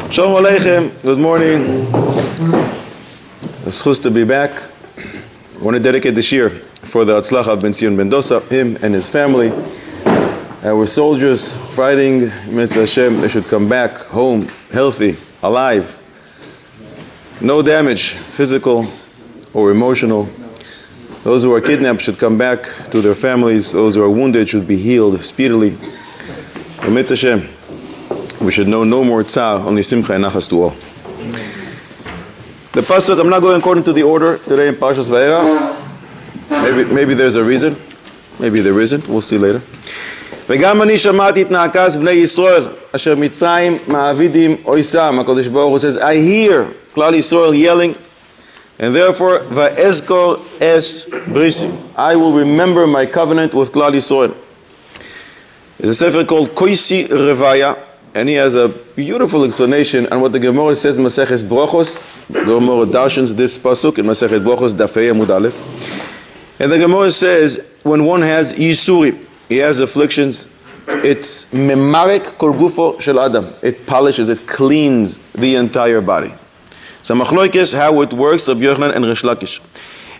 Shalom Aleichem, good morning. It's good to be back. I want to dedicate this year for the Atzlacha of Ben Zion Ben Dosa, him and his family. Our soldiers fighting, Mitzvah Hashem, they should come back home, healthy, alive. No damage, physical or emotional. Those who are kidnapped should come back to their families. Those who are wounded should be healed speedily. Mitzvah Hashem, we should know no more tzar, only simcha and nachas to all. The pasuk, I'm not going according to the order today in Parshas Vayera. Maybe there's a reason. Maybe there isn't. We'll see later. וגם אני שמעתי את נעקס בני ישראל אשר מצרים מעבידים אויסם. הקדוש ברוך הוא says, I hear Klal Yisrael yelling, and therefore va'ezkor es brisi, I will remember my covenant with Klal Yisrael. There's a sefer called Koisi Revaya, and he has a beautiful explanation on what the Gemara says in Masechet Brachos. The Gemara darshans this pasuk in Masechet Brachos Dafei Amud Aleph. And the Gemara says, when one has Yisurim, he has afflictions, it's memarek kol gufo shel adam. It polishes, it cleans the entire body. So machloikes how it works, Rabbi Yochanan and Rish Lakish.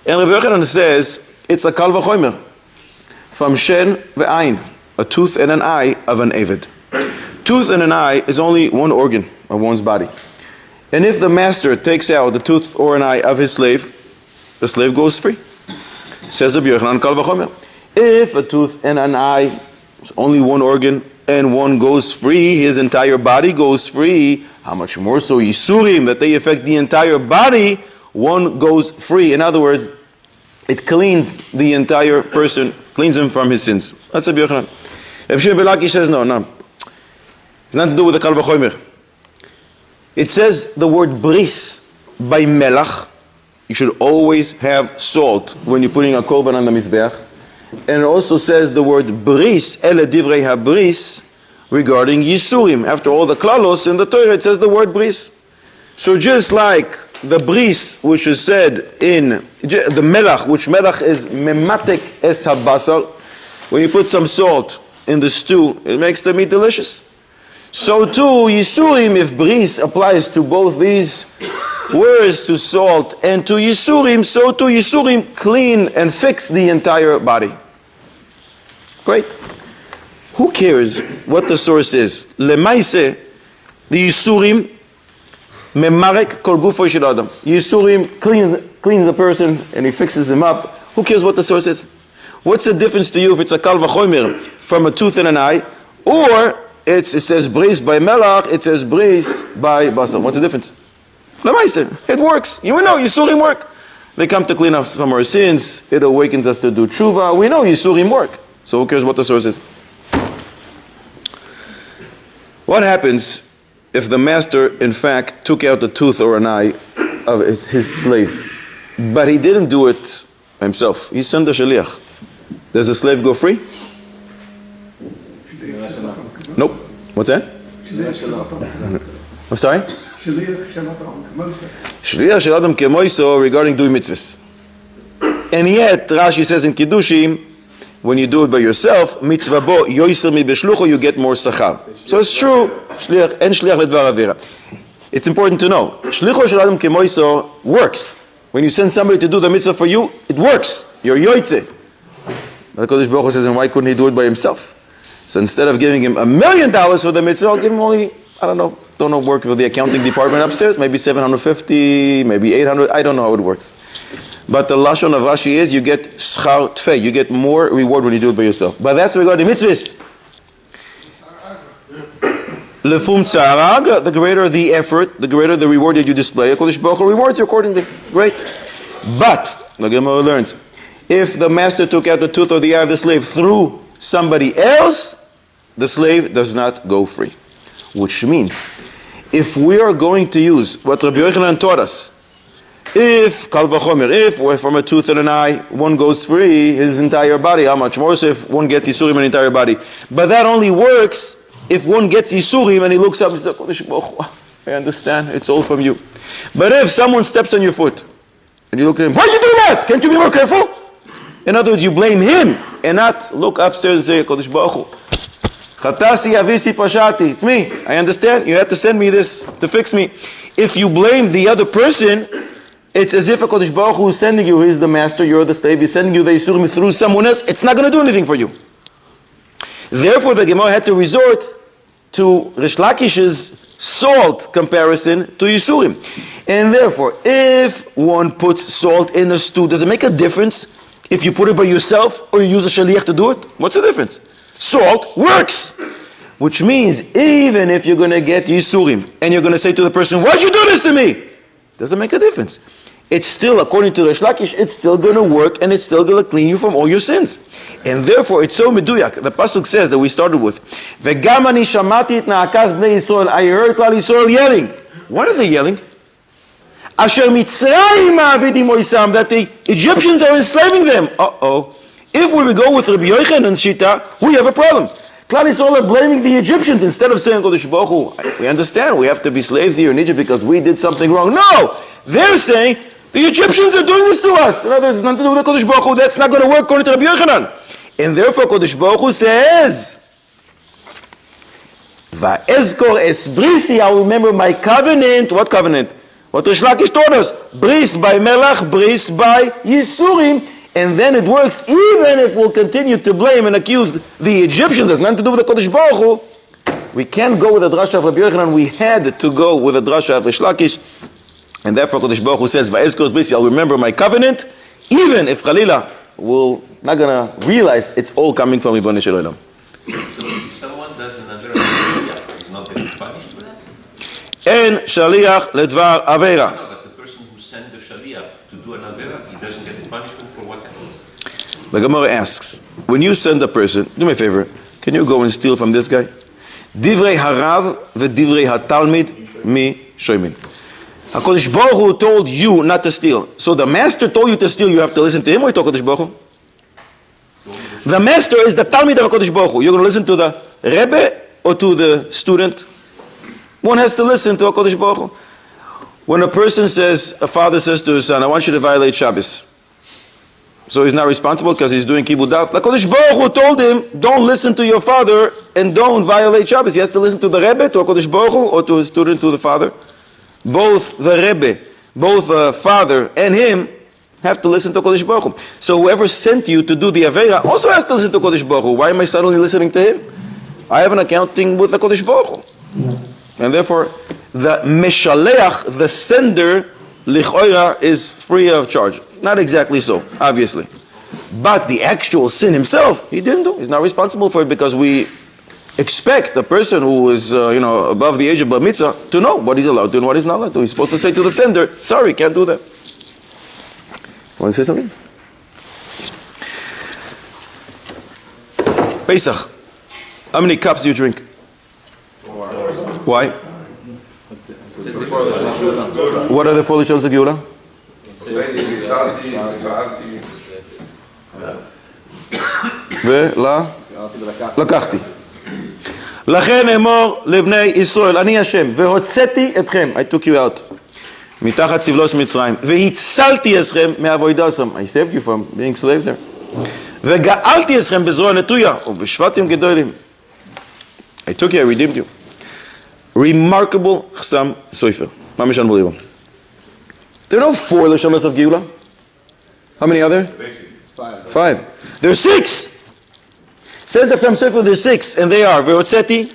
And Rabbi Yochanan says, it's a kal v'chomer, from shen ve'ayin, a tooth and an eye of an Eved. Tooth and an eye is only one organ of one's body. And if the master takes out the tooth or an eye of his slave, the slave goes free. Says Rabbi Yochanan, kal v'chomer. If a tooth and an eye is only one organ and one goes free, his entire body goes free, how much more so Yisurim, that they affect the entire body, one goes free. In other words, it cleans the entire person, cleans him from his sins. That's Rabbi Yochanan. Rabbi Shimon ben Lakish says, no. It's nothing to do with the Kal V'chomer. It says the word bris by melach. You should always have salt when you're putting a korban on the mizbeach. And it also says the word bris, ele divrei habris, regarding Yisurim. After all the klalos in the Torah, it says the word bris. So just like the bris, which is said in the melach, which melach is mematek es habasar, when you put some salt in the stew, it makes the meat delicious. So too, Yisurim, if bris applies to both these words, to salt and to Yisurim, so too Yisurim clean and fix the entire body. Great. Who cares what the source is? Lemaise, the Yisurim, memarek kol gufo shel adam. Yisurim cleans the person and he fixes him up. Who cares what the source is? What's the difference to you if it's a kal v'chomer from a tooth and an eye, or it says bris by melach, it says bris by basar? What's the difference? Lemaise, it works. You know Yisurim work. They come to clean us from our sins. It awakens us to do tshuva. We know Yisurim work. So who cares what the source is? What happens if the master, in fact, took out the tooth or an eye of his slave, but he didn't do it himself? He sent a shaliach. Does the slave go free? Nope. What's that? I'm sorry? Shliach shel adam kemoiso, regarding doing mitzvahs. And yet, Rashi says in Kiddushim, when you do it by yourself, mitzvah bo yoiser mi beshlucho, you get more sachar. So it's true, shliach en shliach ledvar avera. It's important to know, shlicho shel adam kemoiso works. When you send somebody to do the mitzvah for you, it works. You're yoitze. The Kodesh Baruch Hu says, and why couldn't he do it by himself? So instead of giving him $1 million for the mitzvah, I'll give him only, don't know, work with the accounting department upstairs, maybe 750, maybe 800, I don't know how it works. But the lashon of Rashi is, you get schar tfei, you get more reward when you do it by yourself. But that's regarding mitzvahs. Lefum tzarag, the greater the effort, the greater the reward that you display, HaKadosh Baruch Hu rewards you accordingly. Great. But, the Gemara learns, if the master took out the tooth or the eye of the slave through somebody else, the slave does not go free. Which means, if we are going to use what Rabbi Yochanan taught us, if kal v'chomer, if from a tooth and an eye, one goes free, his entire body, how much more so if one gets Yisurim in the entire body? But that only works if one gets Yisurim and he looks up and says, I understand, it's all from you. But if someone steps on your foot, and you look at him, why'd you do that? Can't you be more careful? In other words, you blame him, and not look upstairs and say, Kodesh Baruch Hu, Chatasi avisi pashati. It's me. I understand. You had to send me this to fix me. If you blame the other person, it's as if HaKadosh Baruch Hu is sending you. He's the master, you're the slave. He's sending you the Yisurim through someone else. It's not going to do anything for you. Therefore, the Gemara had to resort to Rish Lakish's salt comparison to Yisurim. And therefore, if one puts salt in a stew, does it make a difference if you put it by yourself or you use a shaliach to do it? What's the difference? Salt works. Which means, even if you're going to get Yisurim and you're going to say to the person, why'd you do this to me? Doesn't make a difference. It's still, according to Rish Lakish, it's still going to work and it's still going to clean you from all your sins. And therefore, it's so meduyak. The pasuk says that we started with, "V'gam ani shamati et na'akas bnei Yisrael." I heard Klal Yisrael yelling. What are they yelling? Asher Mitzrayim ma'avidim oisam, that the Egyptians are enslaving them. If we would go with Rabbi Yochanan's shita, we have a problem. Klal Yisrael are blaming the Egyptians instead of saying, Kodesh Baruch Hu, we understand we have to be slaves here in Egypt because we did something wrong. No! They're saying, the Egyptians are doing this to us. In other words, it's nothing to do with Kodesh Baruch Hu. That's not going to work according to Rabbi Yochanan. And therefore, Kodesh Baruch Hu says, Va'ezkor es brisi, I'll remember my covenant. What covenant? What Rish Lakish taught us. Bris by Melach, bris by Yisurim. And then it works even if we'll continue to blame and accuse the Egyptians. There's nothing to do with the Kodesh Baruch Hu. We can't go with the drasha of Rabbi Yochanan. We had to go with the drasha of Rish Lakish. And therefore Kodesh Baruch Hu says, Va'ezkor es brisi, I'll remember my covenant. Even if Chalila will not going to realize it's all coming from Ribono Shel Olam. So if someone does another Avera, he's not getting punished for that? En shaliach ledvar avera. No, but the person who sent the Shaliach to do an Avera, he doesn't get the punishment for what happened? The Gemara asks, when you send a person, do me a favor, can you go and steal from this guy? Divrei harav v'divrei hatalmid mi shoymin. HaKadosh Baruch Hu told you not to steal. So the master told you to steal, you have to listen to him or to HaKadosh Baruch Hu? The master is the Talmid of HaKadosh Baruch Hu. You're going to listen to the Rebbe or to the student? One has to listen to HaKadosh Baruch Hu. When a person says, a father says to his son, I want you to violate Shabbos. So he's not responsible because he's doing Kibud Av. HaKadosh Baruch Hu told him, don't listen to your father and don't violate Shabbos. He has to listen to the Rebbe, to HaKadosh Baruch Hu, or to his student, to the father. Both the Rebbe, both the father and him have to listen to Kodesh Baruch Hu. So whoever sent you to do the Avera also has to listen to Kodesh Baruch Hu. Why am I suddenly listening to him? I have an accounting with the Kodesh Baruch Hu. And therefore, the Meshaleach, the sender, Lichoira, is free of charge. Not exactly so, obviously. But the actual sin himself, he didn't do. He's not responsible for it because we expect a person who is, above the age of Bar Mitzvah to know what he's allowed to and what he's not allowed to. He's supposed to say to the sender, sorry, can't do that. Want to say something? Pesach. How many cups do you drink? 4. Why? What are the 4 Lishonos of Geula? לקחתי. לכן אמור לבני ישראל, אני השם, והוצאתי אתכם, I took you out, מתחת סבלוס מצרים, והצלתי אתכם מעבודתם, I saved you from being slaves there, וגאלתי אתכם בזרוע נטויה, ובשבטים גדולים, I took you, I redeemed you. Remarkable Chsam Sofer. Mamish unbelievable. There are no 4 Lishonos of Geula. How many other? It's 5. 5. There's 6. Says that some Sofer there's 6, and they are Ve'otzeti,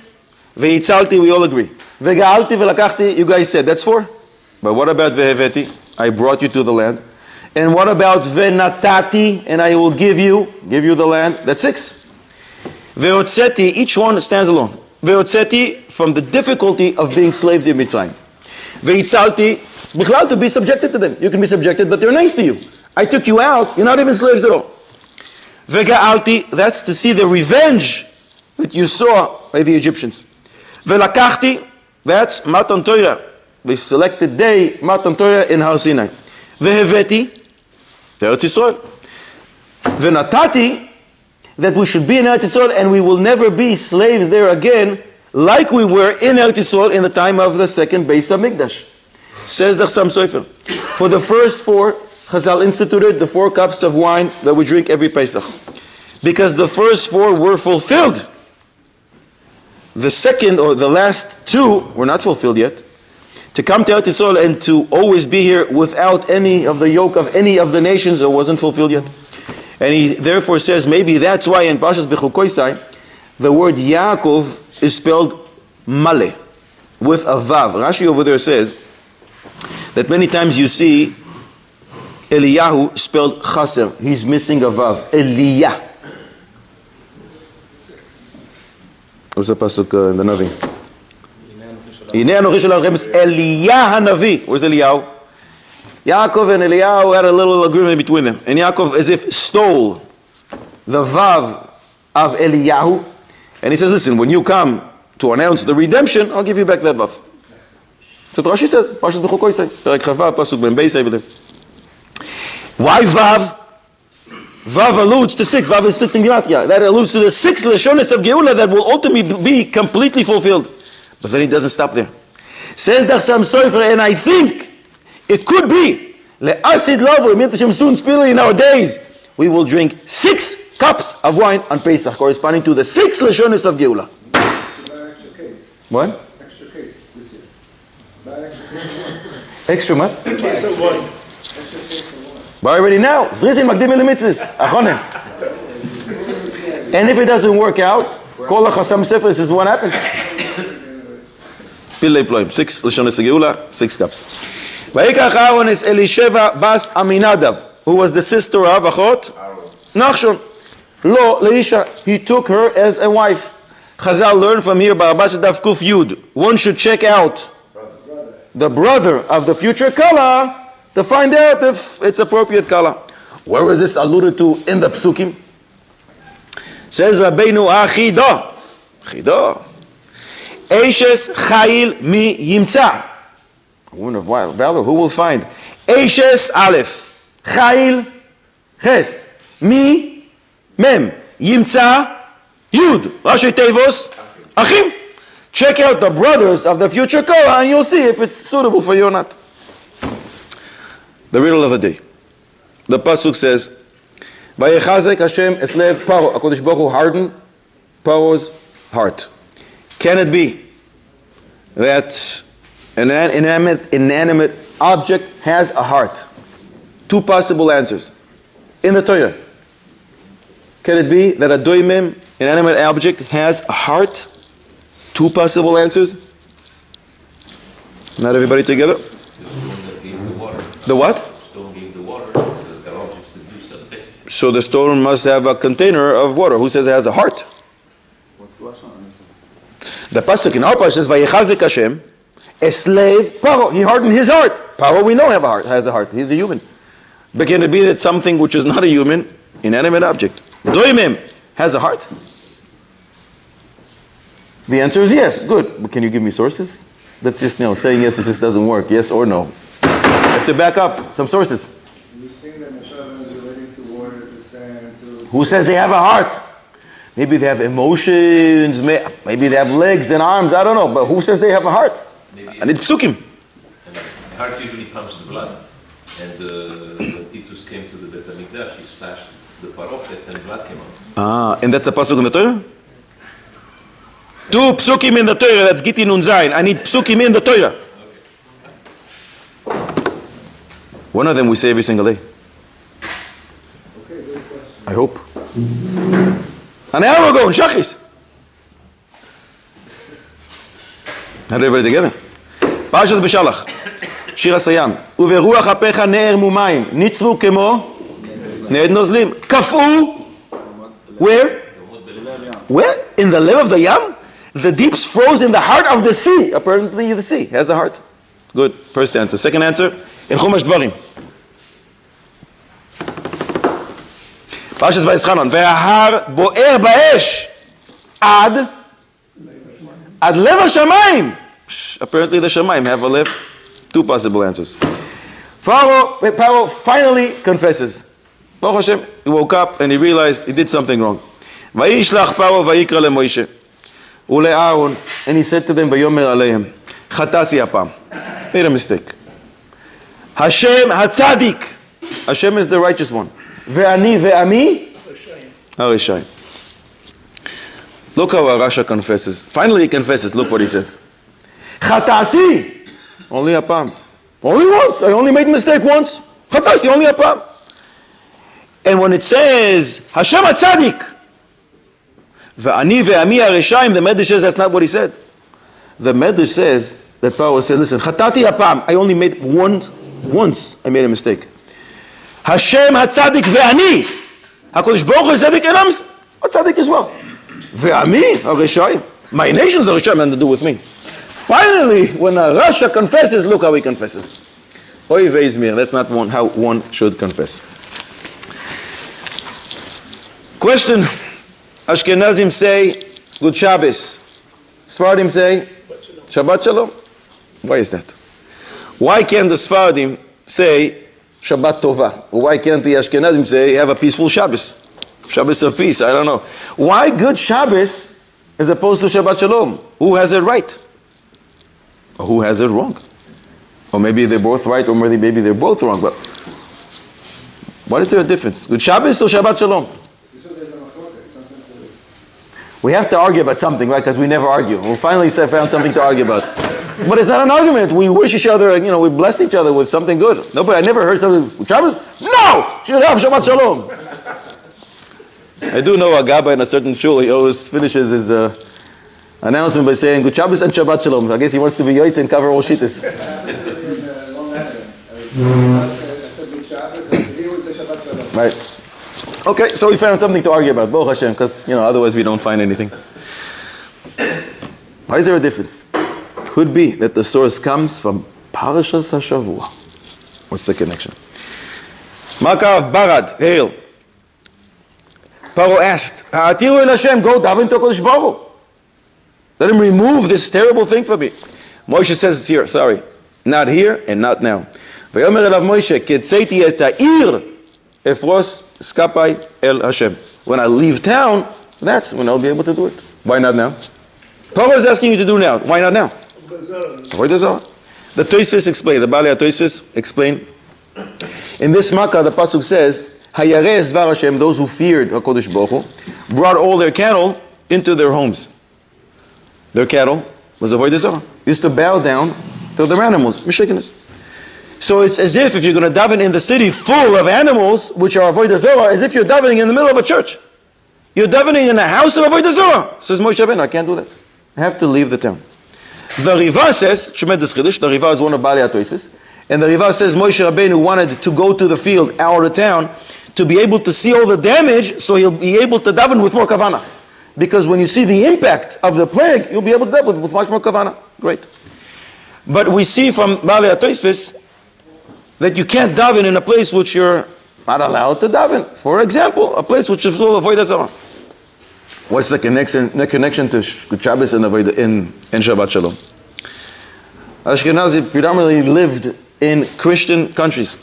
Ve'itzalti, we all agree. Ve'ga'alti, Ve'lakachti, you guys said that's 4. But what about Ve'heveti? I brought you to the land. And what about Ve'natati, and I will give you the land? That's 6. Ve'otzeti, each one stands alone. Ve'otzeti, from the difficulty of being slaves in Mitzrayim. Ve'itzalti, bichlal, to be subjected to them. You can be subjected, but they're nice to you. I took you out, you're not even slaves at all. Vega'alti, that's to see the revenge that you saw by the Egyptians. Velakachti, that's Matan Torah, the selected day, Matan Torah in Har Sinai. Veheveti, Eretz Yisrael. Venatati, that we should be in Eretz Yisrael and we will never be slaves there again, like we were in Eretz Yisrael in the time of the second Beis HaMikdash. Says the Chsam Sofer. For the first 4, Chazal instituted the 4 cups of wine that we drink every Pesach. Because the first 4 were fulfilled. the second or the last two were not fulfilled yet. To come to Eretz Yisrael and to always be here without any of the yoke of any of the nations, it wasn't fulfilled yet. And he therefore says maybe that's why in Parshas Bechukoisai the word Yaakov is spelled Male with a Vav. Rashi over there says that many times you see Eliyahu spelled Chaser. He's missing a Vav. Eliyah. What's the pasuk in the Navi? Eliyah HaNavi. Where's Eliyahu? Yaakov and Eliyahu had a little agreement between them. And Yaakov as if stole the Vav of Eliyahu. And he says, listen, when you come to announce the redemption, I'll give you back that Vav. So Rashi says, Parshas Bechukoisai, Perek Chava, pasuk Ben Beis, I believe. Why Vav? Vav alludes to 6. Vav is 6 in Gematria. That alludes to the 6 Lashonis of Geula that will ultimately be completely fulfilled. But then he doesn't stop there. Says the Chassam Sofer, and I think it could be le'asid lavo, soon speedily nowadays, we will drink 6 cups of wine on Pesach, corresponding to the 6 Lashonis of Geula. What? Extra case this year. Buy extra case. Extra what? Case of wine. Extra case of wine. Buy already now. Zrizin makdim elimitzvus. Achonim. And if it doesn't work out, call the Chassam Sofer, this is what happens. 6 Lashonis of Geula, 6 cups. Vayikach Aaron is Elisheva bas Aminadav, who was the sister of Achot Nachshon. Lo Leisha, he took her as a wife. Chazal learned from here, Barabas Daf Kuf Yud. One should check out the brother of the future Kala to find out if it's appropriate Kala. Where is this alluded to in the Psukim? Says Rabbeinu Achida. Chida. Eishes Chayil mi Yimtza. A woman of valor, who will find? Eishes Aleph. Chayil Ches. Mi Mem. Yimtza Yud. Rashi Tevos Achim. Check out the brothers of the future Korah and you'll see if it's suitable for you or not. The riddle of the day. The pasuk says, Vayechazek Hashem eslev Paro. HaKadosh Baruch Hu hardened Paro's heart. Can it be that an inanimate object has a heart? 2 possible answers. In the Torah, can it be that a doimim, inanimate object, has a heart? 2 possible answers. Not everybody together? The stone that gave the water. The what? The stone gave the water. The objects that do something. So the stone must have a container of water. Who says it has a heart? What's the last one? The pasuk in our pasuk says, "Vayechazek Hashem, a slave Paro." He hardened his heart. Paro, we know has a heart. He's a human. But can it be that something which is not a human, inanimate object, doimim, has a heart? The answer is yes. Good. But can you give me sources? That's just saying yes. It just doesn't work. Yes or no. You have to back up some sources. You think that Meshach is relating to water, to sand, to... Who says they have a heart? Maybe they have emotions, maybe they have legs and arms, I don't know. But who says they have a heart? And it's psukim. And the heart usually pumps the blood. And when Titus came to the Bet HaMikdash, he splashed the parochet and blood came out. And that's a pasuk in the Torah? 2 psukim in the Torah, that's Giti Nun Zayin. I need psukim in the Torah. One of them we say every single day. I hope. An hour ago in Shachis. Had everybody together. Parshas B'Shalach. Shir HaSayam. Uveruach apecha ne'er mumayim. Nitzvu kemo. Ne'ed nozlim. Kafu. Where? Where? In the lip of the Yam? The deeps froze in the heart of the sea. Apparently the sea has a heart. Good. First answer. Second answer. In Chumash Dvarim. Parshas Vayischanan. Ve'ahar bo'er ba'esh. Ad lev hashamayim. Apparently the shamayim have a lev. 2 possible answers. Paro finally confesses. Baruch Hashem, he woke up and he realized he did something wrong. Vayishlach Paro vayikra leMoshe uleAaron, and he said to them, Vayomer aleihem, Chatasi apam. Made a mistake. Hashem hatzadik. Hashem is the righteous one. Ve'ani ve'ami harishayim. Look how Rasha confesses. Finally he confesses. Look what he says. Chatasi. Only apam. Only once. I only made a mistake once. Chatasi, only apam. And when it says, Hashem HaTzadik, Ve'ani ve'ami ha'reshaim, the Medrash says that's not what he said. The Medrash says that Paro said, listen, Chatati apam, I only made once I made a mistake. Hashem HaTzadik ve'ani, HaKadosh Baruch Hu is Tzadik and I'm a Tzadik as well. Ve'ami ha'reshaim, my nations are Reshaim, nothing to do with me. Finally, when a Rasha confesses, look how he confesses. Oy ve'izmir, that's not how one should confess. Question. Ashkenazim say, Good Shabbos. Sephardim say, Shabbat Shalom. Why is that? Why can't the Sephardim say, Shabbat Tova? Or why can't the Ashkenazim say, have a peaceful Shabbos? Shabbos of peace, I don't know. Why Good Shabbos as opposed to Shabbat Shalom? Who has it right? Or who has it wrong? Or maybe they're both right, or maybe they're both wrong. But what is there a difference? Good Shabbos or Shabbat Shalom? We have to argue about something, right? Because we never argue. We finally found something to argue about. But it's not an argument. We wish each other, we bless each other with something good. Nobody, I never heard something, Shabbos? No! Should have Shabbat Shalom. I do know a Gabbai in a certain shul, he always finishes his announcement by saying, Good Shabbos and Shabbat Shalom. I guess he wants to be Yoitz and cover all shittas. Right. Okay, so we found something to argue about, Baruch Hashem, because, otherwise we don't find anything. Why is there a difference? Could be that the source comes from Parashas HaShavua. What's the connection? Makav Barad, hail. Paro asked, Ha'atiru el Hashem, go daven to HaKadosh Baruch Hu. Let him remove this terrible thing for me. Moshe says it's here, sorry. Not here and not now. Vayomer elav Moshe, Ketzeiti et ha'ir efros skapai el Hashem. When I leave town, that's when I'll be able to do it. Why not now? Paro is asking you to do now. Why not now? Avoid the Zohar. The Tosfos explain, the Baalei Tosfos explain. In this Makkah, the Pasuk says, Hayareh Dvar Hashem, those who feared HaKadosh Baruch Hu, brought all their cattle into their homes. Their cattle was avoid the Zohar. Used to bow down to their animals. Mishikinus. So it's as if you're going to daven in the city full of animals, which are avoid the Zohar, as if you're davening in the middle of a church. You're davening in a house of avoid the Zohar. Says Moshe Rabbeinu, I can't do that. I have to leave the town. The Riva says, tremendous Chiddush, the Riva is one of Baalei Tosfos, and the Riva says Moshe Rabbeinu wanted to go to the field, out of town, to be able to see all the damage, so he'll be able to daven with more kavanah. Because when you see the impact of the plague, you'll be able to daven with much more kavanah. Great. But we see from Baalei Tosfos that you can't daven in a place which you're not allowed to daven. For example, a place which is full of avodah zarah. What's the connection to Shabbos and Shabbat Shalom? Ashkenazi predominantly lived in Christian countries.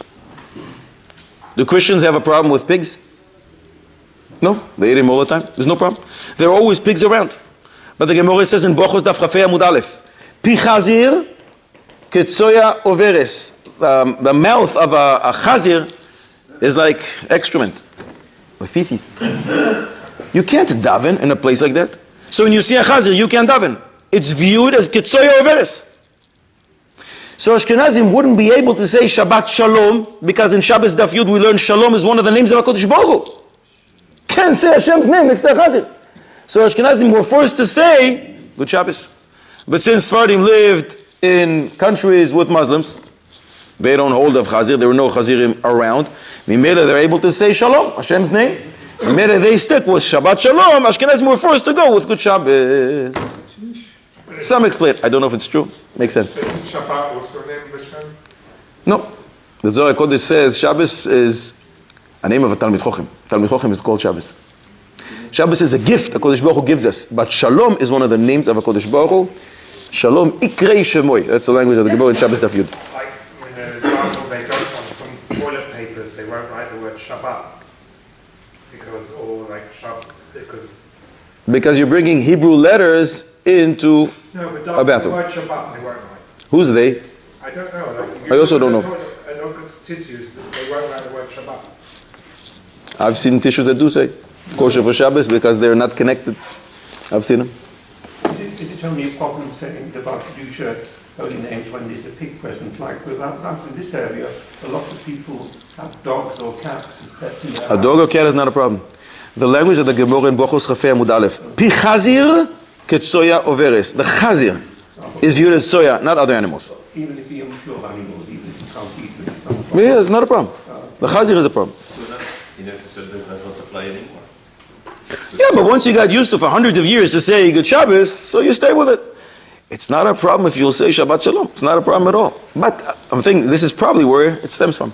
Do Christians have a problem with pigs? No, they eat them all the time. There's no problem. There are always pigs around. But the Gemara says in Bochos Daf Chafei Amud Aleph, Pi chazir ketzoya overes. The mouth of a chazir is like excrement, or feces. You can't daven in a place like that. So when you see a chazir, you can't daven. It's viewed as ketzoya overes. So Ashkenazim wouldn't be able to say Shabbat Shalom, because in Shabbos Daf Yud we learn Shalom is one of the names of HaKadosh Baruch Hu. Can't say Hashem's name next to a chazir. So Ashkenazim were forced to say Good Shabbos. But since Sephardim lived in countries with Muslims, they don't hold of chazir, there were no chazirim around. Mimela, they're able to say Shalom, Hashem's name. Mimela, they stick with Shabbat Shalom. Ashkenazim were forced to go with Good Shabbos. Some explain. I don't know if it's true. Makes sense. Isn't Shabbat also named Hashem? No. The Zohar Kodesh says Shabbos is a name of a Talmid Chochem. Talmid Chochem is called Shabbos. Shabbos is a gift HaKadosh Baruch Hu gives us. But Shalom is one of the names of HaKadosh Baruch Hu. Shalom Ikrei Shemoy. That's the language of the Gemara in Shabbos Daf Yud. Like when an example, they don't want some toilet papers, they won't write the word Shabbat. Because you're bringing Hebrew letters into a bathroom. The word Shabbat, they won't write. Who's they? I don't know. I also don't know. Tissues, they won't write the word Shabbat. I've seen tissues that do say kosher for Shabbos because they're not connected. I've seen them. Is it only a problem saying the Kedusha holy names when there's a pig present? Like, for example, in this area, a lot of people have dogs or cats as pets in their A dog or cat is not a problem. The language of the Gemara in Brachos Chafei Amud Aleph. Pi chazir ketzoya overes. The chazir is viewed as tzoya, not other animals. Even if you're impure animals, even if you can't eat them, it's not a problem. Yeah, it's not a problem. The chazir is a problem. So that, in essence, does not apply anymore. Yeah, but once you got used to for hundreds of years to say Good Shabbos, so you stay with it. It's not a problem if you'll say Shabbat Shalom. It's not a problem at all. But I'm thinking this is probably where it stems from.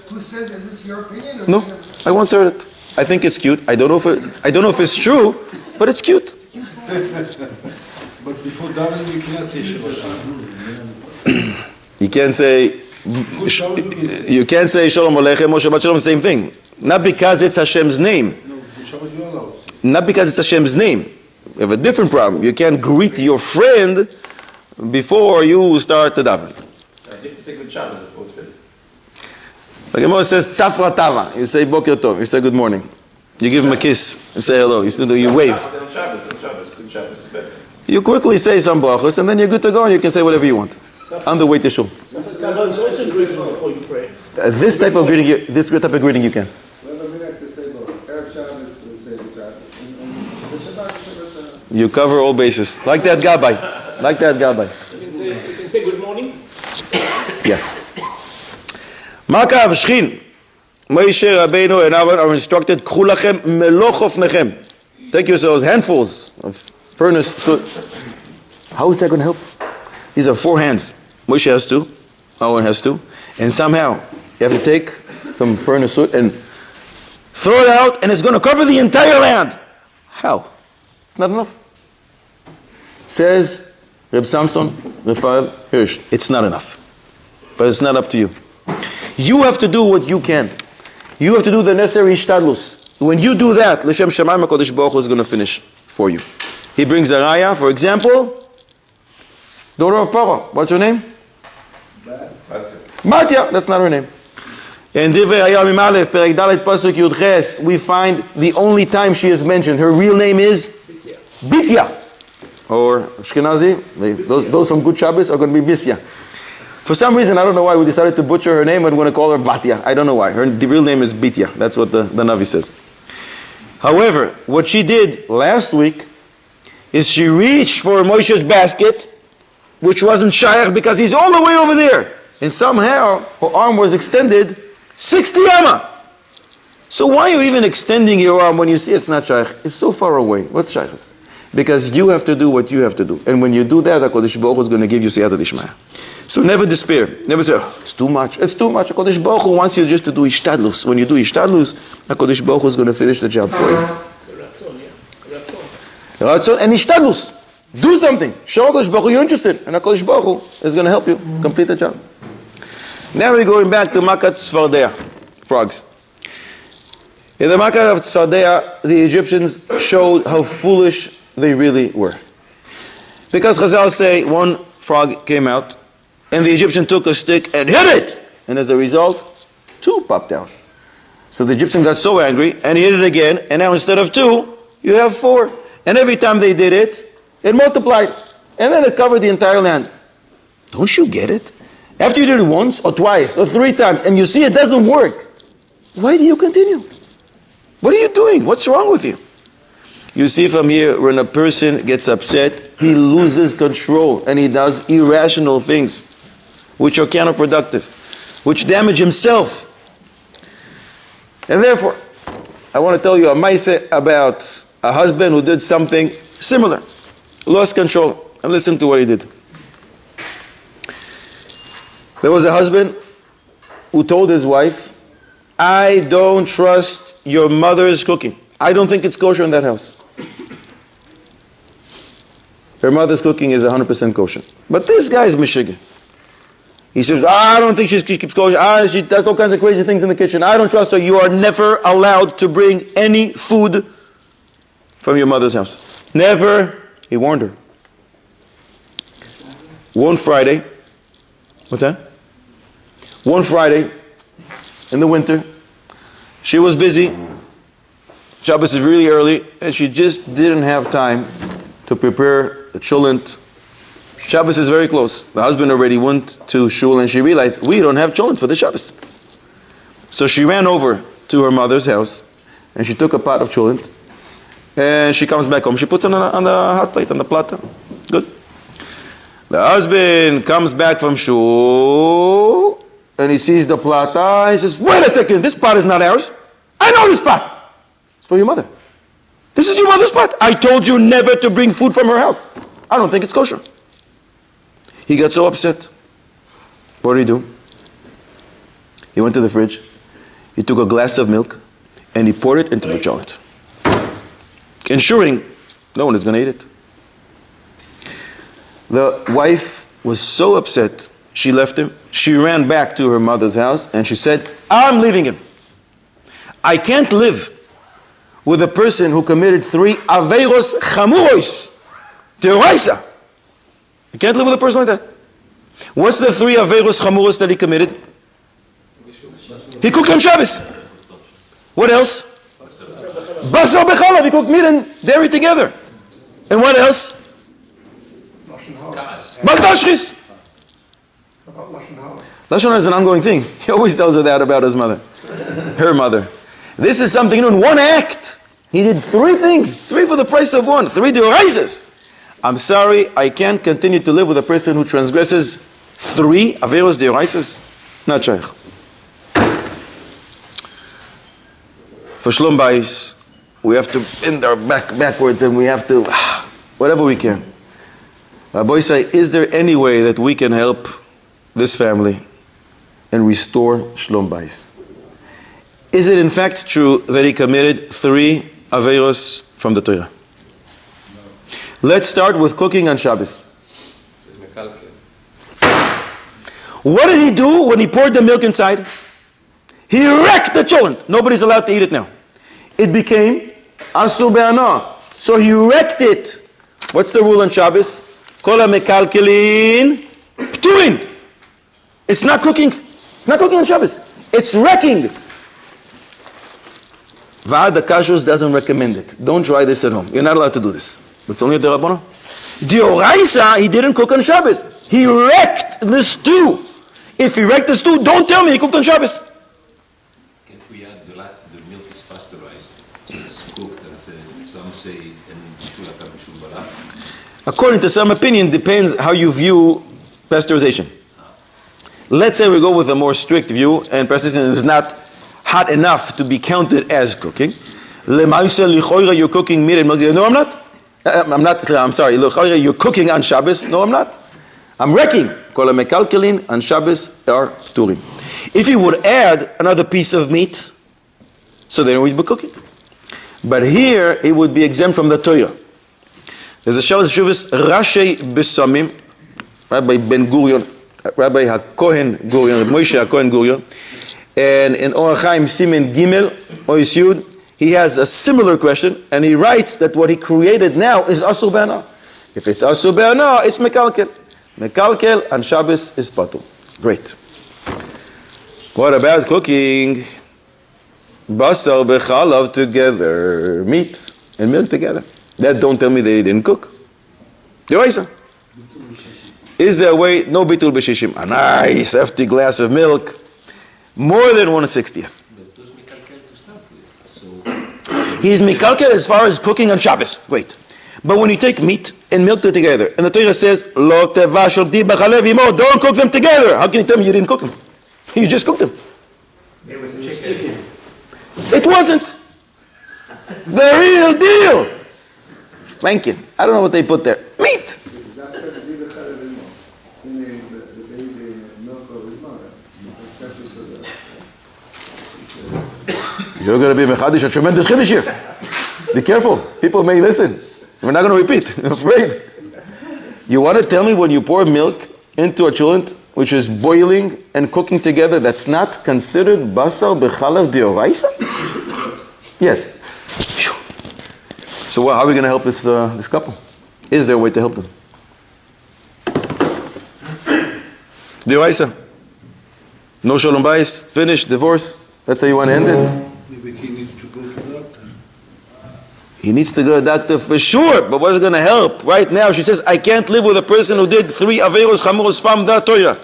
Who says, is this your opinion? Or No, I once heard it. I think it's cute. I don't know if it's true, but it's cute. But before davening, you cannot say Shabbat Shalom. You can't say Shalom Aleichem or Shabbat Shalom, the same thing. Not because it's Hashem's name. No, Shabbat you allow. Not because it's Hashem's name. You have a different problem. You can't greet your friend before you start the daven. You have to say good Shabbos before it's finished. The Gemara says Tzafra Tava. You say Boker Tov. You say good morning. You give him a kiss. You say hello. You wave. On Shabbos, good Shabbos is better. You quickly say some brachos and then you're good to go and you can say whatever you want. On the way to shul. It's also greeting before you pray. This type of greeting you can. You cover all bases. Like that gabbai. You can say good morning. Yeah. Makav Shchin. Moshe Rabbeinu and Aaron are instructed, K'chu lachem meloch ofnechem. Take yourselves handfuls of furnace soot. How is that going to help? These are 4 hands. Moshe has 2. Aaron has 2. And somehow you have to take some furnace soot and throw it out and it's going to cover the entire land. How? It's not enough. Says Reb Samson, Raphael Hirsch, it's not enough. But it's not up to you. You have to do what you can. You have to do the necessary ishtadlus. When you do that, L'Shem Shamayim HaKadosh Baruch Hu is going to finish for you. He brings a raya, for example, daughter of Paro. What's her name? Matya. That's not her name. In Divrei Hayamim Aleph, Perek Dalet Pasuk Yud Ches, we find the only time she is mentioned. Her real name is Bitya. Or Ashkenazi. Those from Good Shabbos are going to be Bisya. For some reason, I don't know why we decided to butcher her name and we're going to call her Batya. I don't know why. The real name is Bitya. That's what the Navi says. However, what she did last week is she reached for Moshe's basket, which wasn't shayach because he's all the way over there. And somehow, her arm was extended 60 amma. So why are you even extending your arm when you see it's not shayach? It's so far away. What's shayach? Because you have to do what you have to do. And when you do that, HaKadosh Baruch Hu is going to give you siyata d'ishmaya. So never despair. Never say, oh, it's too much. It's too much. HaKadosh Baruch Hu wants you just to do ishtadlus. When you do ishtadlus, HaKadosh Baruch Hu is going to finish the job for you. Ratzon and ishtadlus. Do something. Show HaKadosh Baruch Hu you're interested. And HaKadosh Baruch Hu is going to help you complete the job. Now we're going back to Makat Tzfardeya. Frogs. In the Makat of Tzfardeya, the Egyptians showed how foolish they really were. Because Chazal say one frog came out and the Egyptian took a stick and hit it. And as a result, 2 popped down. So the Egyptian got so angry and he hit it again. And now instead of 2, you have 4. And every time they did it, it multiplied. And then it covered the entire land. Don't you get it? After you did it once or twice or 3 times and you see it doesn't work, why do you continue? What are you doing? What's wrong with you? You see from here, when a person gets upset, he loses control and he does irrational things, which are counterproductive, which damage himself. And therefore, I want to tell you a maaseh about a husband who did something similar, lost control, and listen to what he did. There was a husband who told his wife, I don't trust your mother's cooking. I don't think it's kosher in that house. Her mother's cooking is 100% kosher. But this guy is Michigan. He says, I don't think she keeps kosher. She does all kinds of crazy things in the kitchen. I don't trust her. You are never allowed to bring any food from your mother's house. Never. He warned her. One Friday. What's that? One Friday in the winter. She was busy. Shabbos is really early. And she just didn't have time to prepare the cholent. Shabbos is very close. The husband already went to shul and she realized, we don't have cholent for the Shabbos. So she ran over to her mother's house and she took a pot of cholent and she comes back home. She puts it on the hot plate, on the plata. Good. The husband comes back from shul and he sees the plata and he says, wait a second, this pot is not ours. I know this pot. It's for your mother. This is your mother's pot. I told you never to bring food from her house. I don't think it's kosher. He got so upset. What did he do? He went to the fridge. He took a glass of milk and he poured it into the cholent, ensuring no one is going to eat it. The wife was so upset, she left him. She ran back to her mother's house and she said, I'm leaving him. I can't live with a person who committed 3 aveiros chamuros, deoraisa. I can't live with a person like that. What's the 3 aveiros chamuros that he committed? He cooked on Shabbos. What else? Basar bechalav. He cooked meat and dairy together. And what else? Baltashris. Lashon hara is an ongoing thing. He always tells her that about his mother, her mother. This is something new in one act. He did 3 things, 3 for the price of 1, 3 deoraisas. I'm sorry, I can't continue to live with a person who transgresses 3 averos deoraisas. Not shaykh. For shalom bayis, we have to bend our back backwards and we have to, whatever we can. Rabbi say, is there any way that we can help this family and restore shalom bayis? Is it in fact true that he committed 3 averos from the Torah? Let's start with cooking on Shabbos. What did he do when he poured the milk inside? He wrecked the cholent. Nobody's allowed to eat it now. It became asur be'ana. So he wrecked it. What's the rule on Shabbos? Kol ha'mekalkelin pturin. It's not cooking. It's not cooking on Shabbos. It's wrecking. Va'ad HaKashrus doesn't recommend it. Don't try this at home. You're not allowed to do this. It's only a derabbanan. Dioraisa, he didn't cook on Shabbos. He wrecked the stew. If he wrecked the stew, don't tell me he cooked on Shabbos. Can we add the milk is pasteurized, so it's cooked, and some say in According to some opinion, depends how you view pasteurization. Let's say we go with a more strict view, and pasteurization is not hot enough to be counted as cooking. You're cooking meat and milk. No, I'm not. I'm sorry. You're cooking on Shabbos. No, I'm not. I'm wrecking. Kol ha'mekalkelin on Shabbos are pturim. If you would add another piece of meat, so then we'd be cooking. But here it would be exempt from the Torah. There's a Shabbos Shuvas Rashi Besamim, Rabbi Ben Gurion, Rabbi HaKohen Gurion, Moshe HaKohen Gurion, and in Orach Chaim Simen Gimel Ois Yud, he has a similar question, and he writes that what he created now is asur be'ana. If it's asur be'ana, it's mekalkel. Mekalkel and Shabbos is patur. Great. What about cooking? Basar bechalav together, meat and milk together. That don't tell me they didn't cook. Deoraisa. Is there a way? No bitul b'shishim. A nice hefty glass of milk, more than 1/60th. But those mikalkel to start with. So He's mikalkel as far as cooking on Shabbos. Great. But when you take meat and milk together, and the Torah says, Lo tevashel di b'chalev imo, don't cook them together. How can you tell me you didn't cook them? You just cooked them. It was chicken. It wasn't. The real deal. Flankin. I don't know what they put there. Meat. You're going to be mechadish a tremendous chiddush here. Be careful. People may listen. We're not going to repeat. I'm afraid. You want to tell me when you pour milk into a cholent, which is boiling and cooking together, that's not considered basar b'chalav deoraisa? Yes. So how are we going to help this couple? Is there a way to help them? Deoraisa. No shalom bayis. Finish. Divorce. That's how you want to end it. Maybe he needs to go to the doctor. he needs to go to a doctor for sure. But what's going to help? Right now, she says, I can't live with a person who did 3 averos chamuros fam da Torah.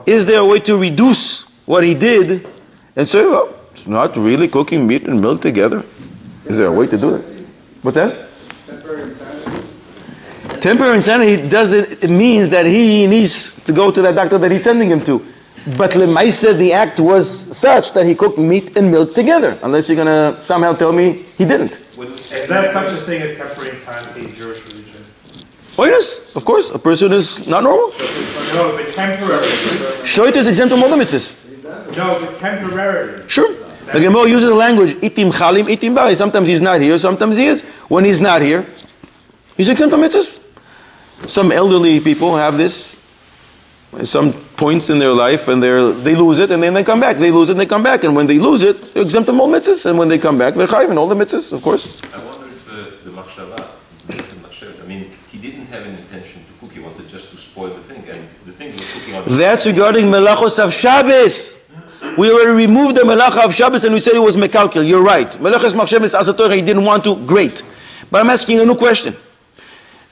Is there a way to reduce what he did and say, well, it's not really cooking meat and milk together? Is there a way to do that? What's that? Temporary insanity. Temporary insanity it means that he needs to go to that doctor that he's sending him to. But Lemaisa, the act was such that he cooked meat and milk together. Unless you're going to somehow tell me he didn't. Is there such a thing as temporary insanity in Jewish religion? Oh yes, of course. A person is not normal. No, but temporarily. Shoit is exempt from all the mitzvahs. No, but temporarily. Sure. The Gemara uses the language, itim chalim, itim bari. Sometimes he's not here, sometimes he is. When he's not here, he's exempt from mitzvahs. Some elderly people have this at some points in their life, and they lose it, and then they come back. They lose it, and they come back. And when they lose it, they're exempt from all mitzvahs. And when they come back, they're chayiv in all the mitzvahs, of course. I wonder if the machshava, I mean, he didn't have an intention to cook. He wanted just to spoil the thing, and the thing was cooking on the That's regarding melachos of Shabbos. We already removed the melacha of Shabbos and we said it was mekalkel. You're right. Melachos machshavos asatorah, he didn't want to. Great. But I'm asking a new question.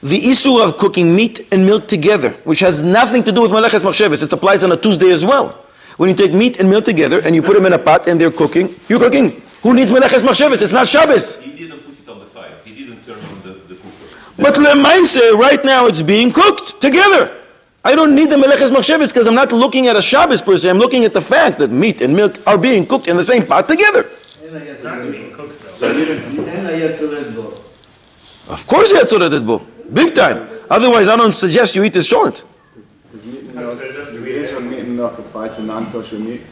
The issue of cooking meat and milk together, which has nothing to do with melachos machshavos, it applies on a Tuesday as well. When you take meat and milk together and you put them in a pot and they're cooking, you're cooking. Who needs melachos machshavos? It's not Shabbos. He didn't put it on the fire. He didn't turn on the cooker. But lemaisa, right now it's being cooked together. I don't need the melachos machshavos because I'm not looking at a Shabbos per se. I'm looking at the fact that meat and milk are being cooked in the same pot together. It's not being cooked though. Of course you had sodated bo. Big time. Otherwise I don't suggest you eat this joint. Is meat and milk, is this from meat and milk applied to non-kosher meat?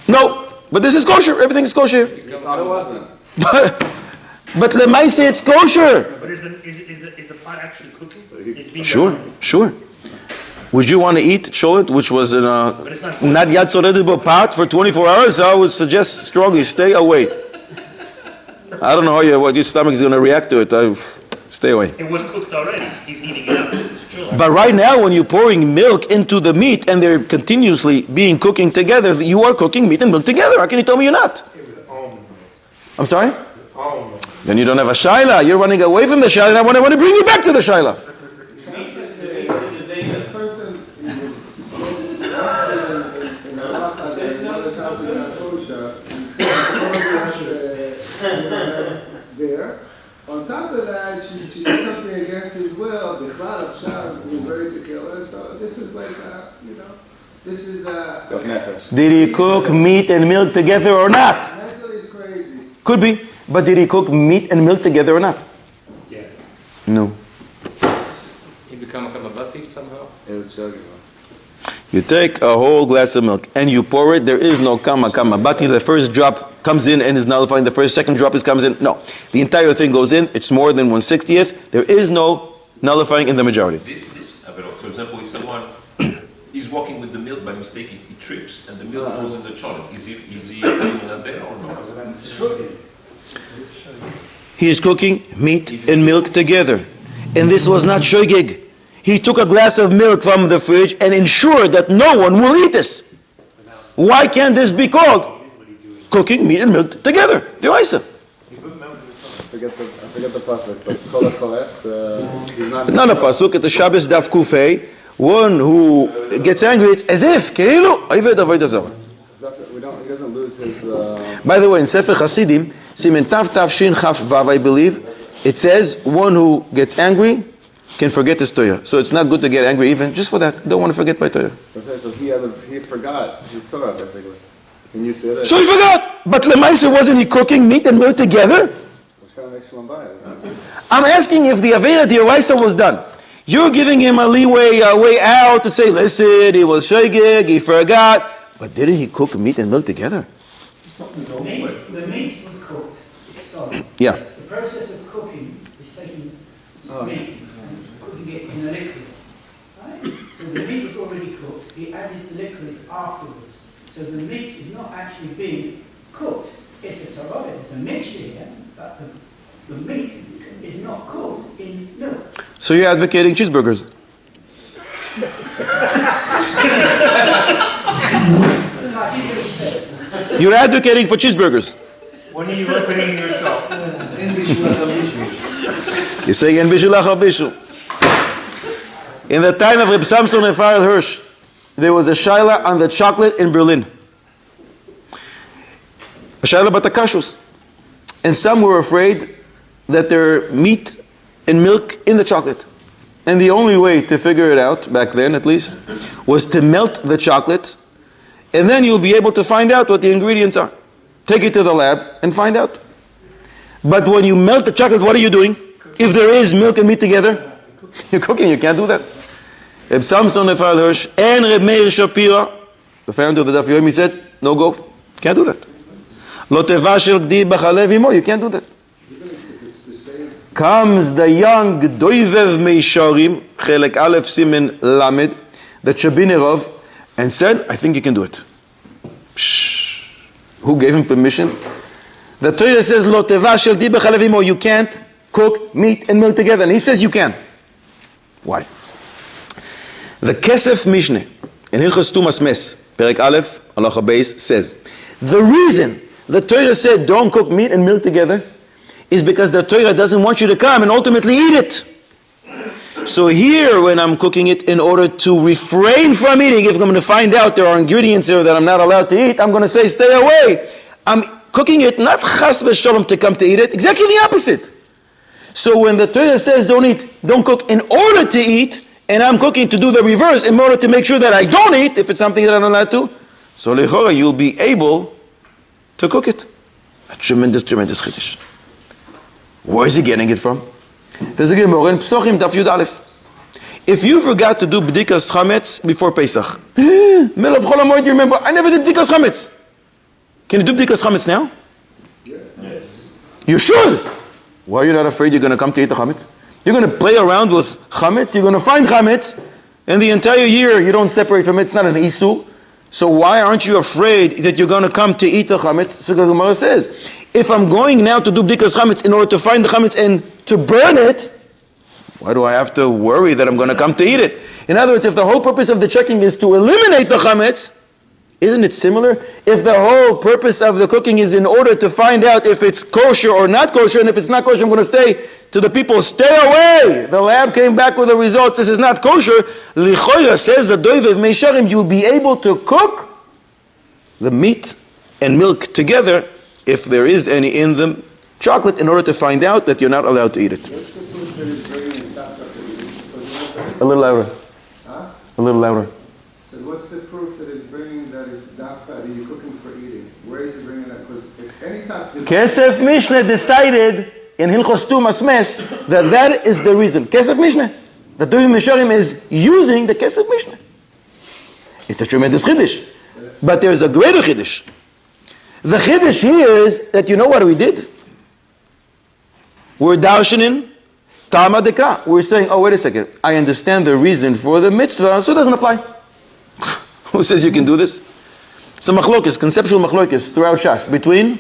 No. But this is kosher. Everything is kosher. You thought it wasn't. But lemaisa it's kosher. But is the pot actually cooking? It's being Sure, done. sure. Would you want to eat cholent, which was in a not yet sodated bo pot for 24 hours? I would suggest strongly stay away. I don't know what your stomach is going to react to it. Stay away. It was cooked already. He's eating it up. It's still But right now, when you're pouring milk into the meat and they're continuously being cooking together, you are cooking meat and milk together. How can you tell me you're not? It was almond. I'm sorry? Almond. Then you don't have a shaila. You're running away from the shaila, and I want to bring you back to the shaila. This person is so in halacha that his mother's house is not kosher. There. On top of that, she did something against his will. Bichlal Avshar was ready to kill her. So this is like, this is Did he cook meat and milk together or not? mentally is crazy. Could be. But did he cook meat and milk together or not? Yes. No. He become a kamabati somehow? It was sugar. You take a whole glass of milk and you pour it. There is no kama. Bati, the first drop comes in and is nullifying. The second drop comes in. No. The entire thing goes in. It's more than 1/60th. There is no nullifying in the majority. This, for example, if someone is walking with the milk by mistake, he trips and the milk falls in the cholent. Is he doing that there or not? He is cooking meat and milk together. And this was not shogeg. He took a glass of milk from the fridge and ensured that no one will eat this. Why can't this be called cooking meat and milk together? Deraisa. I forget the pasuk, but kol hakoles, he's not. Not a pasuk. It's a Shabbos daf kufay. One who gets angry, it's as if keilu ayved avodah zarah. He doesn't lose his. By the way, in Sefer Hasidim, Simen Tav Tav Shin Chaf Vav, I believe, it says one who gets angry can forget his Torah. So it's not good to get angry even just for that. Don't want to forget my Torah. So he forgot his Torah basically. Can you say that? So he forgot. But Lemaisa, wasn't he cooking meat and milk together? I'm asking if the Avera D'Oraisa was done. You're giving him a leeway, a way out to say, listen, he was shogeg, he forgot. But didn't he cook meat and milk together? The meat was cooked, sorry. Yeah. The process of cooking is taking meat and cooking it in a liquid. Right? So the meat was already cooked, he added the liquid afterwards. So the meat is not actually being cooked. It's a mixture here, but the meat is not cooked in milk. So you're advocating cheeseburgers? You're advocating for cheeseburgers? When are you opening your shop? You say again, Bishul Achar Bishul. In the time of Reb Samson and Farad Hirsch, there was a shaila on the chocolate in Berlin. A shaila about the kashrus. And some were afraid that there are meat and milk in the chocolate. And the only way to figure it out, back then at least, was to melt the chocolate, and then you'll be able to find out what the ingredients are. Take it to the lab and find out. But when you melt the chocolate, what are you doing? If there is milk and meat together, you're cooking, you can't do that. Reb Samson Nefar Hirsch and Reb Meir Shapira, the founder of the Daf Yomi, said, no go, can't do that. Lo teva shel gdi b'chalev imo, you can't do that. Comes the young Doivev Meisharim, Chelek Aleph Simen Lamed, the Chabinerov, and said, I think you can do it. Psh. Who gave him permission? The Torah says, Lo teva shel gdi b'chalev imo, you can't cook meat and milk together. And he says you can. Why? The Kesef Mishneh in Hilchos Tumas Mes, Perek Aleph, Halacha Beis, says, the reason the Torah said don't cook meat and milk together is because the Torah doesn't want you to come and ultimately eat it. So here, when I'm cooking it, in order to refrain from eating, if I'm going to find out there are ingredients here that I'm not allowed to eat, I'm going to say stay away. I'm cooking it not chas v'shalom to come to eat it, exactly the opposite. So when the Torah says don't cook in order to eat, and I'm cooking to do the reverse in order to make sure that I don't eat, if it's something that I'm not allowed to, so lechora, you'll be able to cook it. A tremendous, tremendous chiddush. Where is he getting it from? There's a Gemara in Psochim Daf Yud Aleph. If you forgot to do b'dikas chametz before Pesach, middle of Chol HaMoed, you remember, I never did b'dikas chametz. Can you do b'dikas chametz now? Yes. You should. Why are you not afraid you're going to come to eat the chametz? You're going to play around with chametz, you're going to find chametz, and the entire year you don't separate from it, it's not an isu. So why aren't you afraid that you're going to come to eat the chametz? So the Gemara says, if I'm going now to do b'dikas chametz in order to find the chametz and to burn it, why do I have to worry that I'm going to come to eat it? In other words, if the whole purpose of the checking is to eliminate the chametz, isn't it similar? If the whole purpose of the cooking is in order to find out if it's kosher or not kosher, and if it's not kosher, I'm going to say to the people, stay away. The lab came back with the results, this is not kosher. Lichoya says the Doivev Meisharim, you'll be able to cook the meat and milk together if there is any in the chocolate in order to find out that you're not allowed to eat it. What's the proof that it's burning and stopped after eating? A little louder. Huh? A little louder. So what's the proof that it's burning that it's dafka that you're cooking for eating? Where is it bringing that? Because it's any type of... Kesef Mishneh decided in Hilchos Tumas Mes that is the reason. Kesef Mishneh. The Doivev Meisharim is using the Kesef Mishneh. It's a tremendous chiddush. But there's a greater chiddush. The chiddush here is that you know what we did? We're darshanin Tama Deka. We're saying, oh, wait a second. I understand the reason for the mitzvah, so it doesn't apply. Who says you can do this? It's a machlokes, conceptual machlokes throughout Shas between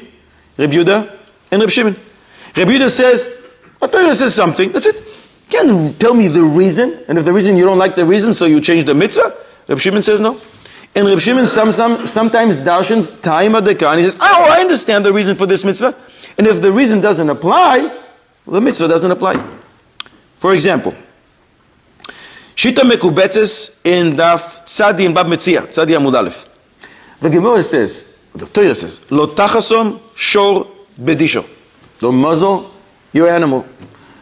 Reb Yehuda and Reb Shimon. Reb Yehuda says, the Torah says something, that's it. You can't tell me the reason, and if the reason you don't like the reason, so you change the mitzvah. Reb Shimon says no. And Reb Shimon sometimes darshans Taima Deka, and he says, oh, I understand the reason for this mitzvah. And if the reason doesn't apply, the mitzvah doesn't apply. For example, Shita Mekubetzes in Daf Tzadi in Bab Metzia, Tzadi Amud Aleph. The Gemara says, the Torah says, Lo tachasom shor bedisho. Don't muzzle your animal.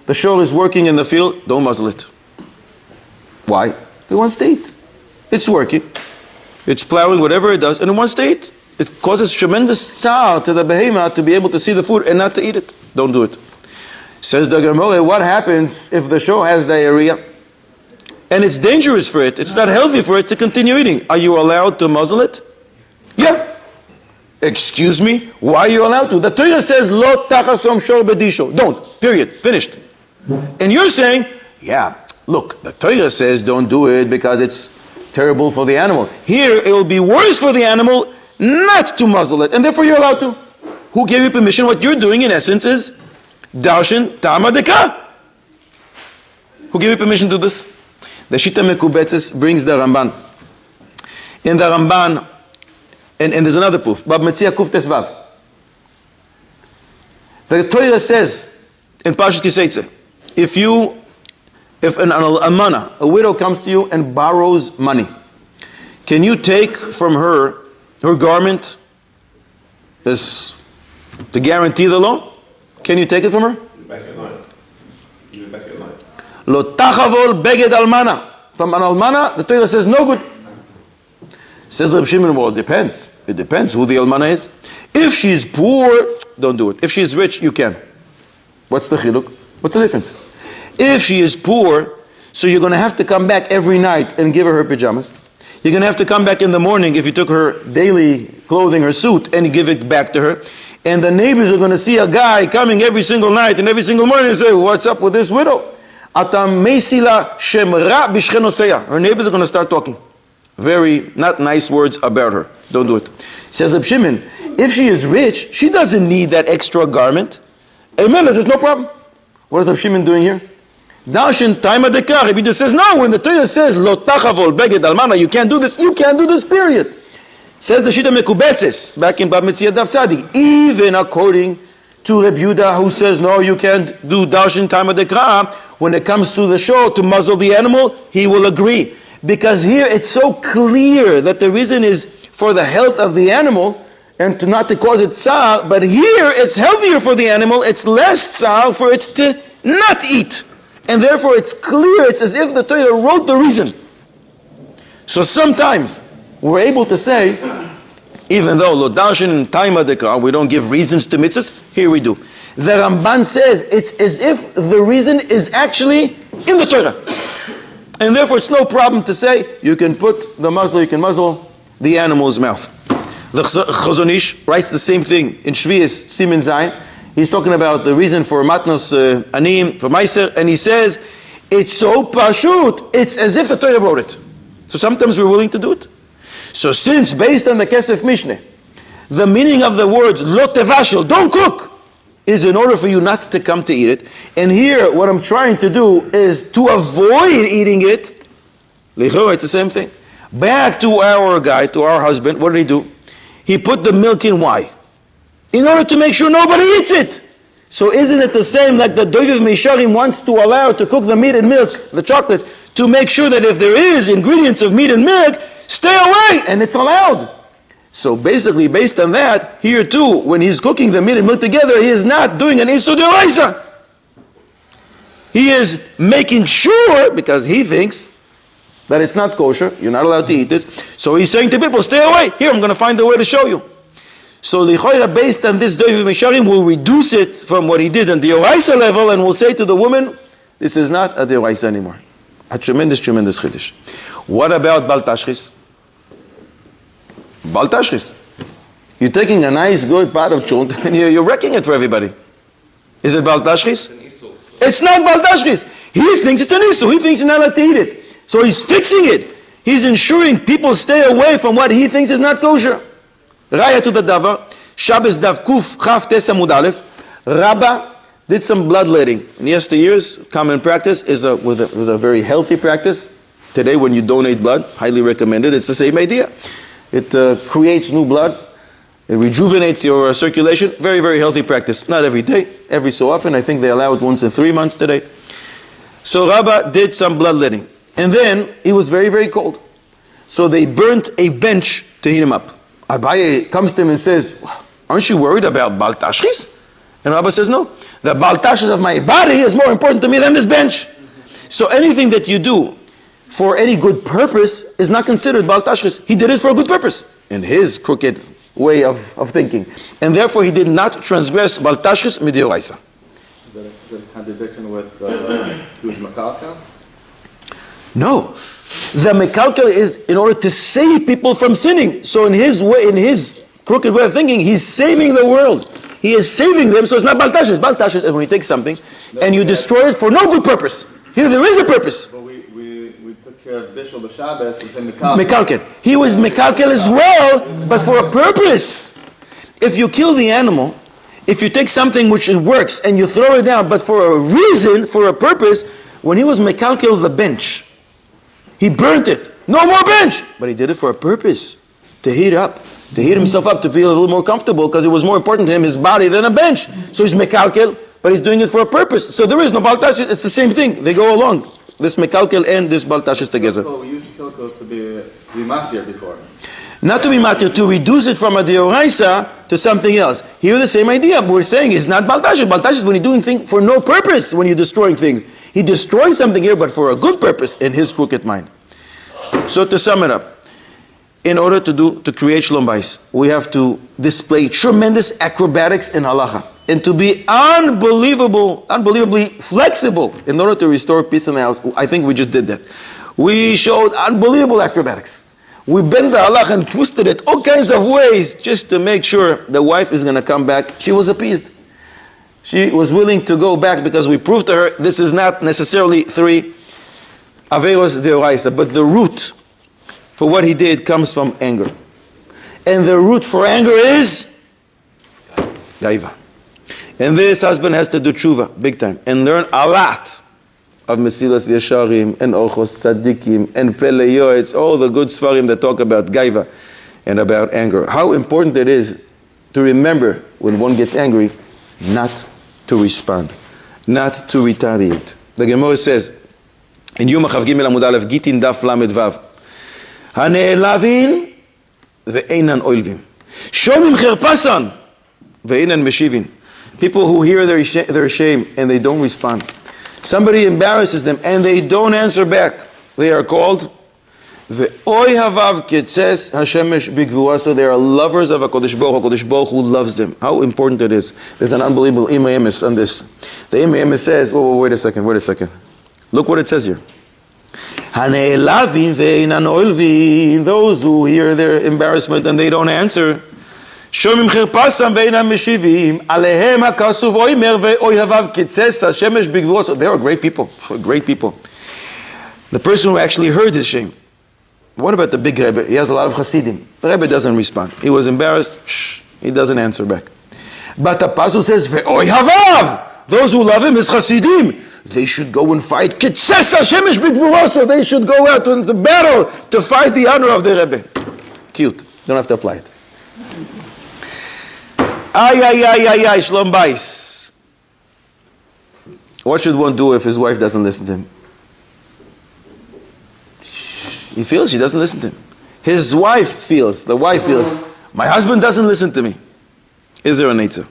The shor is working in the field, don't muzzle it. Why? It wants to eat. It's working. It's plowing, whatever it does, and it wants to eat. It causes tremendous tzar to the behemoth to be able to see the food and not to eat it. Don't do it. Says the Gemara, what happens if the shor has diarrhea? And it's dangerous for it. It's not healthy for it to continue eating. Are you allowed to muzzle it? Yeah. Excuse me? Why are you allowed to? The Torah says, Lo tachasom shor bedisho. Don't. Period. Finished. And you're saying, yeah, look, the Torah says don't do it because it's terrible for the animal. Here, it will be worse for the animal not to muzzle it. And therefore you're allowed to. Who gave you permission? What you're doing, in essence, is darshan Tama Deka. Who gave you permission to do this? The Shita Mekubetzes brings the Ramban. In the Ramban, and there's another proof, Bab Metzia Kuf Tesvav. The Torah says in Parashat Kiseitze, if an almana, a widow comes to you and borrows money, can you take from her garment to guarantee the loan? Can you take it from her? Back at line. Give it back at line. Lo tachavol beged almana. From an almana, the Torah says no good. Says Reb Shimon, well, it depends. It depends who the almana is. If she's poor, don't do it. If she's rich, you can. What's the chiluk? What's the difference? If she is poor, so you're going to have to come back every night and give her pajamas. You're going to have to come back in the morning if you took her daily clothing, her suit, and give it back to her. And the neighbors are going to see a guy coming every single night and every single morning and say, what's up with this widow? Her neighbors are going to start talking. Very not nice words about her. Don't do it. Says Reb Shimon, if she is rich, she doesn't need that extra garment. Amen, there's no problem. What is Reb Shimon doing here? Dashin taima dekar. Rabbi just says, no, when the Torah says, lo tachavol beged almana, you can't do this, period. Says the Shita Mekubetzes, back in Bab Metzia Daf Tzadik, even according to Reb Yehuda, who says, no, you can't do dashin taima dekar, when it comes to the show, to muzzle the animal, he will agree. Because here it's so clear that the reason is for the health of the animal, and not to cause it tsar, but here it's healthier for the animal, it's less tsar for it to not eat. And therefore it's clear, it's as if the Torah wrote the reason. So sometimes we're able to say, even though lo darshin and taima dekar, we don't give reasons to mitzvahs, here we do. The Ramban says it's as if the reason is actually in the Torah. And therefore it's no problem to say, you can put the muzzle, you can muzzle the animal's mouth. The Chazon Ish writes the same thing in Shvius Siman Zayin. He's talking about the reason for matnos anim, for meiser, and he says, it's so pashut, it's as if the Torah wrote it. So sometimes we're willing to do it. So since, based on the Kesef Mishneh, the meaning of the words, lo tevashel, don't cook, is in order for you not to come to eat it. And here, what I'm trying to do is to avoid eating it. It's the same thing. Back to our guy, to our husband, what did he do? He put the milk in. Why? In order to make sure nobody eats it. So isn't it the same like the Doviv Misharim wants to allow to cook the meat and milk, the chocolate, to make sure that if there is ingredients of meat and milk, stay away, and it's allowed. So basically, based on that, here too, when he's cooking the meat and milk together, he is not doing an Isur D'Oraisa. He is making sure, because he thinks that it's not kosher, you're not allowed to eat this, so he's saying to people, stay away. Here, I'm going to find a way to show you. So Lichoira, based on this Doviv Misharim, will reduce it from what he did on the D'Oraisa level, and will say to the woman, this is not a D'Oraisa anymore. A tremendous, tremendous chiddush. What about Bal Tashchis? Bal Tashchis. You're taking a nice, good pot of chunt and you're wrecking it for everybody. Is it Bal Tashchis? It's not Bal Tashchis. He thinks it's an issue. He thinks you're not allowed to eat it. So he's fixing it. He's ensuring people stay away from what he thinks is not kosher. Raya to the Davar. Shabbos Dav Kuf Chaf Tes Amud Aleph. Rabbah did some bloodletting. In yesteryears, common practice was a very healthy practice. Today, when you donate blood, highly recommended. It's the same idea. It creates new blood. It rejuvenates your circulation. Very, very healthy practice. Not every day, every so often. I think they allow it once in 3 months today. So Rabbah did some bloodletting. And then, it was very, very cold. So they burnt a bench to heat him up. Abaye comes to him and says, aren't you worried about Bal Tashchis? And Rabbah says, no. The Bal Tashchis of my body is more important to me than this bench. So anything that you do for any good purpose is not considered Bal Tashchis. He did it for a good purpose, in his crooked way of thinking. And therefore he did not transgress Bal Tashchis Mid'Oraisa. Is that a contradiction with who's Makalka? No. The Mekalkel is in order to save people from sinning. So in his way, in his crooked way of thinking, he's saving the world. He is saving them, so it's not Bal Tashchis. Bal Tashchis is when you take something and you destroy it for no good purpose. Here there is a purpose. But we took care of Bishul B'Shabbos, we said Mekalkel. Mekalkel. He was Mekalkel as well, but for a purpose. If you kill the animal, if you take something which works and you throw it down, but for a reason, for a purpose, when he was Mekalkel the bench, he burnt it. No more bench! But he did it for a purpose. To heat up. To heat himself up, to feel a little more comfortable, because it was more important to him, his body, than a bench. So he's Mekalkel but he's doing it for a purpose. So there is no Baal Tashis. It's the same thing. They go along. This Mekalkel and this Baal Tashis together. We used Kilkel to be matir before. Not to be matir, to reduce it from a deoraisa to something else. Here the same idea. We're saying it's not Baal Tashis. Baal Tashis when you're doing things for no purpose, when you're destroying things. He destroys something here, but for a good purpose in his crooked mind. So to sum it up, in order to create Shalom Bayis, we have to display tremendous acrobatics in halacha and to be unbelievably flexible in order to restore peace in the house. I think we just did that. We showed unbelievable acrobatics. We bent the halacha and twisted it all kinds of ways just to make sure the wife is going to come back. She was appeased. She was willing to go back because we proved to her this is not necessarily 3 averos deoraisa, but the root for what he did comes from anger. And the root for anger is gaiva. And this husband has to do tshuva, big time, and learn a lot of Mesilas Yesharim and Orchos Tzadikim and Pele Yoetz, all the good svarim that talk about gaiva and about anger. How important it is to remember when one gets angry, not to respond, not to retaliate. The Gemara says in Yom Chav Gimel Amud Aleph Gitin Daf Lamed Vav, הנעלבין ואינן אוילבין. שומעים חרפסן ואינן משיבין. People who hear their shame and they don't respond. Somebody embarrasses them and they don't answer back. They are called ואוי הוו קצס השמש בגבורה. So they are lovers of HaKadosh Baruch Hu loves them. How important it is. There's an unbelievable Imay Emes on this. The Imay Emes says, wait a second. Look what it says here. Those who hear their embarrassment and they don't answer. They are great people. The person who actually heard his shame. What about the big Rebbe? He has a lot of Hasidim. The Rebbe doesn't respond. He was embarrassed. He doesn't answer back. But the Pasuk says, those who love him is Hasidim. They should go and fight. They should go out into battle to fight the honor of the Rebbe. Cute. Don't have to apply it. Shalom Bayis. What should one do if his wife doesn't listen to him? He feels she doesn't listen to him. The wife feels, my husband doesn't listen to me. Is there a Neitzah?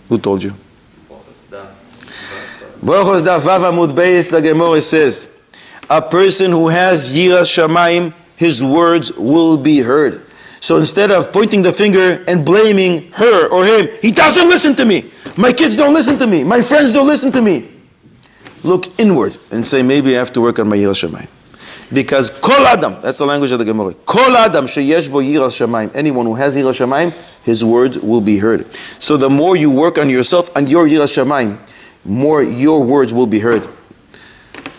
Who told you? Baruch Daf Vav Amud Beis, the Gemara says, a person who has Yiras Shamayim, his words will be heard. So instead of pointing the finger and blaming her or him, he doesn't listen to me. My kids don't listen to me. My friends don't listen to me. Look inward and say, maybe I have to work on my Yiras Shamayim. Because Kol Adam, that's the language of the Gemara. Kol Adam sheyesh bo Yiras Shamayim. Anyone who has Yiras Shamayim, his words will be heard. So the more you work on yourself and your Yiras Shamayim, more your words will be heard.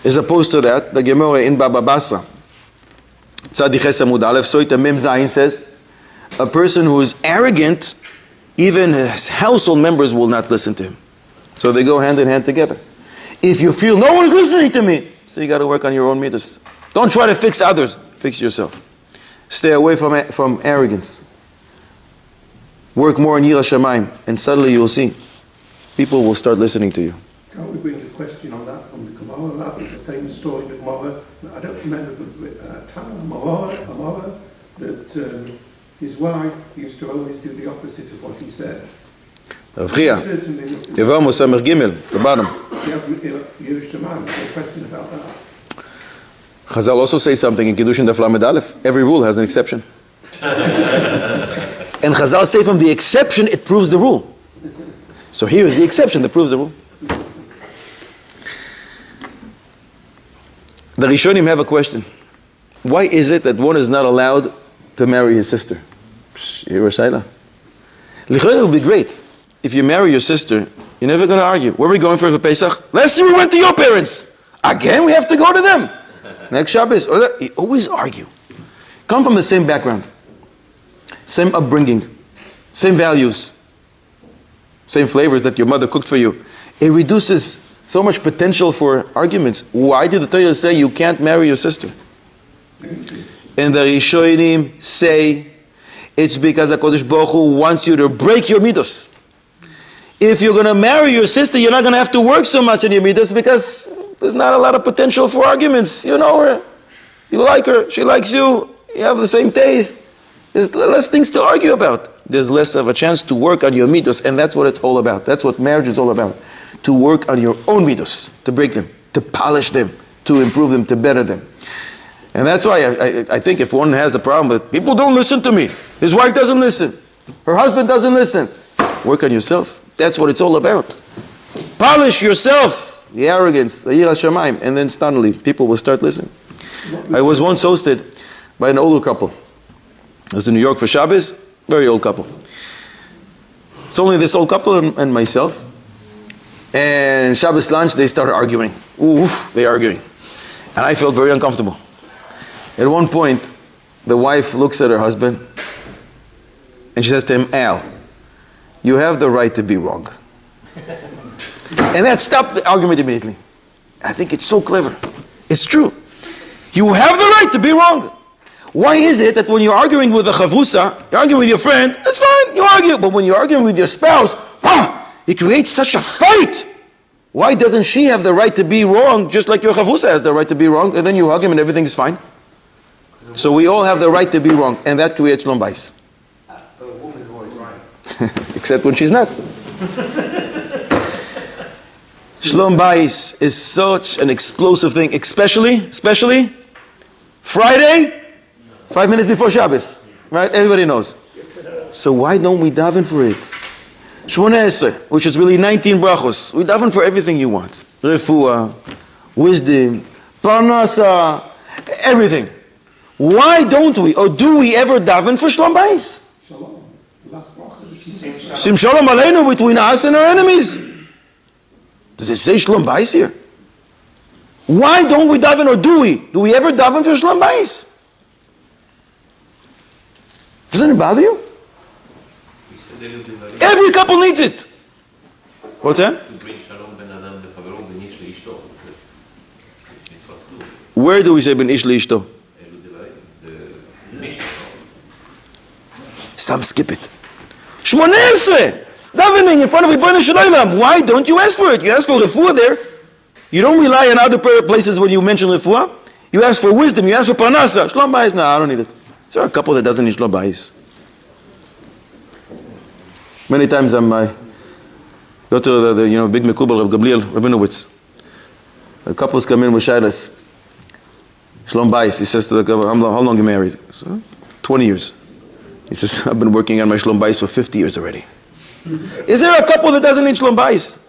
As opposed to that, the Gemara in Baba Basra, Tzadiches Amud Aleph, Soita Mem Zayin says, a person who is arrogant, even his household members will not listen to him. So they go hand in hand together. If you feel no one's listening to me, so you got to work on your own midas. Don't try to fix others, fix yourself. Stay away from arrogance. Work more on Yiras Shamayim, and suddenly you will see people will start listening to you. Can't we bring a question on that from the Gemara? That was a famous story with Mara. I don't remember, but Mara, that his wife used to always do the opposite of what he said. Rav Chia, Yevam Osamer Gimel, the bottom. Yiras Shamayim, there's a question about that. Chazal also say something in Kiddushin Daf Lamed Aleph. Every rule has an exception. And Chazal say from the exception, it proves the rule. So here is the exception that proves the rule. The Rishonim have a question. Why is it that one is not allowed to marry his sister? Lichayla. Lichayla would be great. If you marry your sister, you're never going to argue. Where are we going for Pesach? Last year we went to your parents. Again, we have to go to them. Next Shabbos. You always argue. Come from the same background. Same upbringing. Same values. Same flavors that your mother cooked for you. It reduces so much potential for arguments. Why did the Torah say you can't marry your sister? And the Rishonim say it's because HaKadosh Baruch Hu wants you to break your midos. if you're going to marry your sister, you're not going to have to work so much on your midas because there's not a lot of potential for arguments. You know her, you like her, she likes you, you have the same taste. There's less things to argue about. There's less of a chance to work on your midos, and that's what it's all about. That's what marriage is all about. To work on your own midos, to break them, to polish them, to improve them, to better them. And that's why I think if one has a problem with people don't listen to me, his wife doesn't listen, her husband doesn't listen, work on yourself. That's what it's all about. Polish yourself, the arrogance, the yiras shamayim, and then suddenly people will start listening. I was once hosted by an older couple. I was in New York for Shabbos, very old couple. It's only this old couple and myself. And Shabbos lunch, they started arguing. They're arguing. And I felt very uncomfortable. At one point, the wife looks at her husband and she says to him, Al, you have the right to be wrong. And that stopped the argument immediately. I think it's so clever. It's true. You have the right to be wrong. Why is it that when you're arguing with a chavusa, you're arguing with your friend, it's fine, you argue. But when you're arguing with your spouse, it creates such a fight. Why doesn't she have the right to be wrong, just like your chavusa has the right to be wrong, and then you hug him and everything's fine? So we all have the right to be wrong, and that creates shlom bayis. But a woman is always right. Except when she's not. Shlom bayis is such an explosive thing, especially Friday, 5 minutes before Shabbos, right? Everybody knows. So why don't we daven for it? Shmoneh Esrei, which is really 19 brachos. We daven for everything you want. Refuah, wisdom, parnasa, everything. Why don't we, or do we ever daven for Shalom Bayis? Shalom. Last bracha. Sim Shalom Aleinu between us and our enemies. Does it say Shalom Bayis here? Why don't we daven, or do we? Do we ever daven for Shalom Bayis? Doesn't it bother you? Every couple needs it. What's that? Where do we say ben ish liishto? Some skip it. Shmoneh Esrei, davening in front of Ribono Shel Olam. Why don't you ask for it? You ask for refuah there. You don't rely on other places when you mention refuah. You ask for wisdom. You ask for parnasa. Shalom bayis. No, I don't need it. Is there a couple that doesn't need shalom bayis? Many times I go to the big mekubal of Gabriel Rabinowitz. The couples come in with shaylas. Shalom bayis. He says to the couple, how long are you married? So, 20 years. He says, I've been working on my shalom bayis for 50 years already. Is there a couple that doesn't need shalom bayis?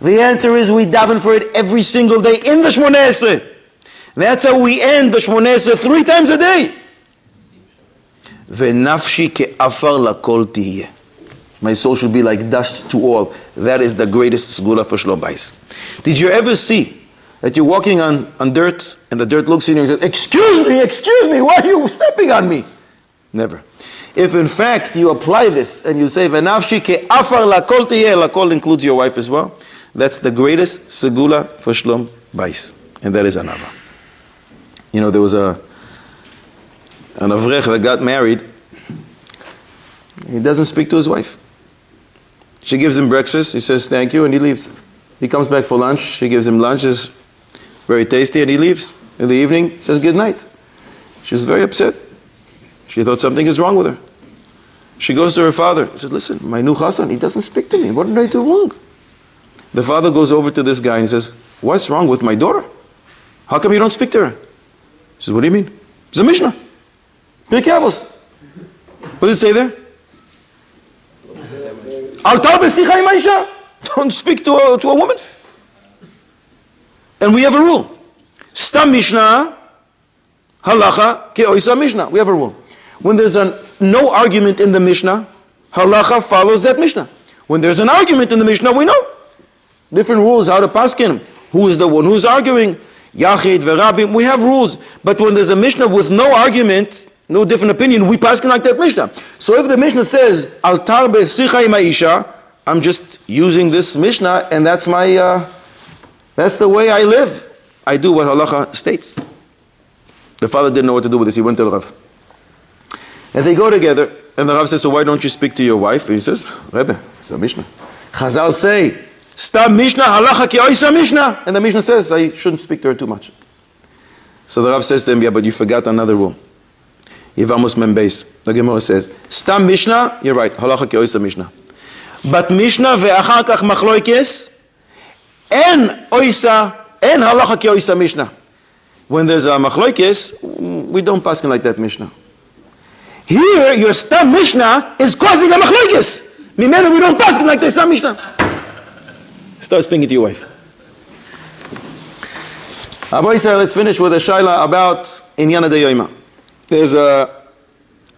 The answer is we daven for it every single day in the Shmoneh Esrei. That's how we end the Shmoneh Esrei 3 times a day. V'nafshi ke'afar lakol tihiyeh. My soul should be like dust to all. That is the greatest segula for shalom bayis. Did you ever see that you're walking on dirt and the dirt looks at you and says, excuse me, why are you stepping on me? Never. If in fact you apply this and you say, V'nafshi ke'afar lakol tihiyeh, lakol includes your wife as well, that's the greatest segula for shalom bayis. And that is anava. You know, there was an avrech that got married. He doesn't speak to his wife. She gives him breakfast. He says thank you and he leaves. He comes back for lunch. She gives him lunch. It's very tasty and he leaves. In the evening, he says good night. She's very upset. She thought something is wrong with her. She goes to her father. He says, listen, my new chassan, he doesn't speak to me. What did I do wrong? The father goes over to this guy and says, what's wrong with my daughter? How come you don't speak to her? He says, what do you mean? It's a Mishnah. Pirkei Avos. What does it say there? Don't speak to a woman. And we have a rule. Stam Mishnah, halacha ke'oisa Mishnah. We have a rule. When there's no argument in the Mishnah, halacha follows that Mishnah. When there's an argument in the Mishnah, we know. Different rules, how to paskin. Who is the one who's arguing? Yachid, Verabim. We have rules. But when there's a Mishnah with no argument, no different opinion, we paskin like that Mishnah. So if the Mishnah says, Altar be'sicha im ha'isha, I'm just using this Mishnah and that's that's the way I live. I do what halacha states. The father didn't know what to do with this. He went to the Rav. And they go together And the Rav says, so why don't you speak to your wife? And he says, Rebbe, it's a Mishnah. Chazal say, Stam Mishnah, halacha ki oisa Mishnah. And the Mishnah says, I shouldn't speak to her too much. So the Rav says to him, yeah, but you forgot another rule. Yevamos Membeis. The Gemara says, Stam Mishnah, you're right, halacha ki oisa Mishnah. But Mishnah ve'achar kach machloikes, en oisa, en halacha ki oisa Mishnah. When there's a machloikes, we don't pass like that Mishnah. Here, your Stam Mishnah is causing a machloikes. Mimenu, we don't pass like the Stam Mishnah. Start speaking to your wife. Abu Isa, let's finish with a shaila about Inyana de Yoima. There's a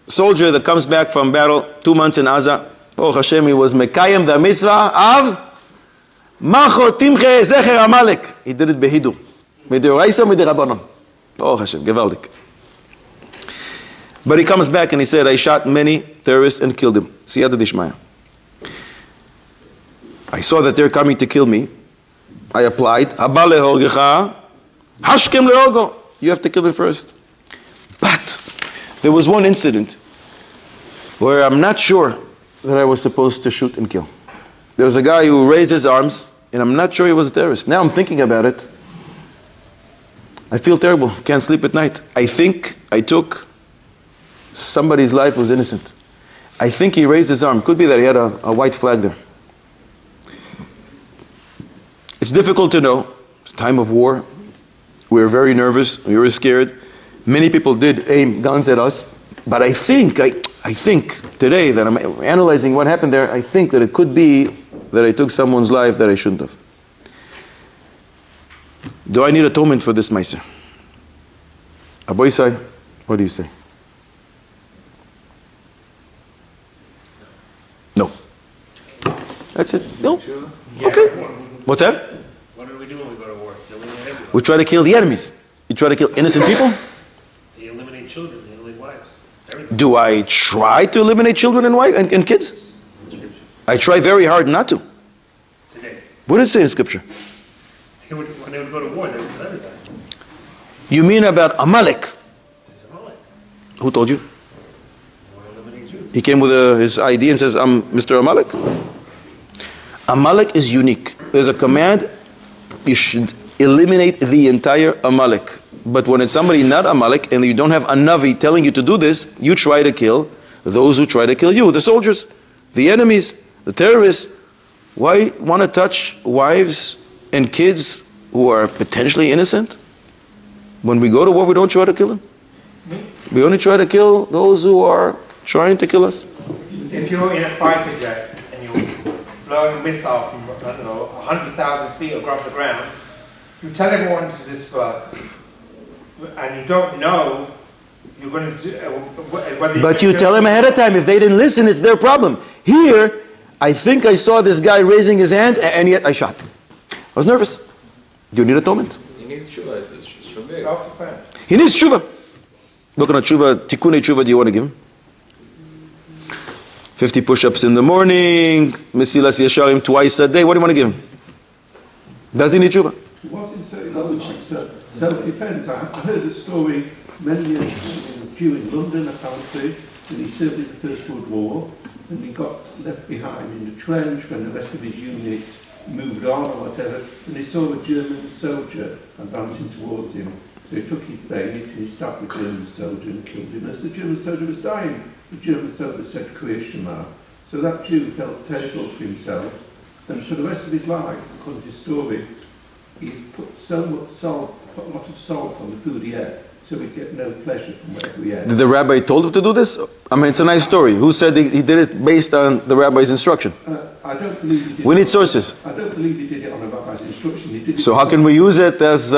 soldier that comes back from battle, 2 months in Aza. Oh Hashem, he was Mekayim the mitzvah of Macho Timche Zecher Amalek. He did it behidu. Midoraisa midirabanon. Oh Hashem, gewaldik. But he comes back and he said, I shot many terrorists and killed them. Siyata Dishmaya. I saw that they're coming to kill me. I applied. Haba lehorgecha, hashkem lehogo. You have to kill them first. But there was one incident where I'm not sure that I was supposed to shoot and kill. There was a guy who raised his arms, and I'm not sure he was a terrorist. Now I'm thinking about it. I feel terrible. Can't sleep at night. I think I took somebody's life who was innocent. I think he raised his arm. Could be that he had a white flag there. It's difficult to know. It's time of war. We were very nervous. We were scared. Many people did aim guns at us. But I think today that I'm analyzing what happened there, I think that it could be that I took someone's life that I shouldn't have. Do I need atonement for this Maisa? Abu Isai, what do you say? No. That's it? No? Okay. What's that? What do we do when we go to war? Eliminate We try to kill the enemies. You try to kill innocent people? They eliminate children, they eliminate wives. Everything. Do I try to eliminate children and wife and kids? I try very hard not to. Today. What does it say in Scripture? When they would go to war, they would kill everybody. You mean about Amalek? It's Amalek. Who told you? They want to eliminate Jews. He came with his ID and says, I'm Mr. Amalek. Amalek is unique. There's a command, you should eliminate the entire Amalek. But when it's somebody not Amalek and you don't have a Navi telling you to do this, you try to kill those who try to kill you, the soldiers, the enemies, the terrorists. Why want to touch wives and kids who are potentially innocent? When we go to war, we don't try to kill them. We only try to kill those who are trying to kill us. If you're in a fighter jet and you're blowing a missile from, 100,000 feet across the ground, you tell everyone to disperse. And you don't know you're going to do whether But you tell them ahead of time. If they didn't listen, it's their problem. Here, I think I saw this guy raising his hands, and yet I shot him. I was nervous. Do you need atonement? He needs tshuva. It's shubir. self-defense. He needs tshuva. What kind of tshuva, tikkun tshuva do you want to give him? 50 push-ups in the morning, Mesilas Yesharim twice a day. What do you want to give him? Does he need tshuva? It wasn't self-defense. I heard a story many years ago, a Jew in London, apparently, and he served in the First World War, and he got left behind in the trench when the rest of his unit moved on or whatever, and he saw a German soldier advancing towards him. So he took his bayonet and he stabbed the German soldier and killed him. As the German soldier was dying, the German soldier said, Kriya Shema. So that Jew felt terrible for himself, and for the rest of his life, according to his story, he put so much salt, put a lot of salt on the food he ate, so he'd get no pleasure from whatever he ate. Did the rabbi told him to do this? I mean, it's a nice story. Who said he did it based on the rabbi's instruction? I don't believe he did We need sources. I don't believe he did it on a rabbi's instruction. He did it So how can we use it as,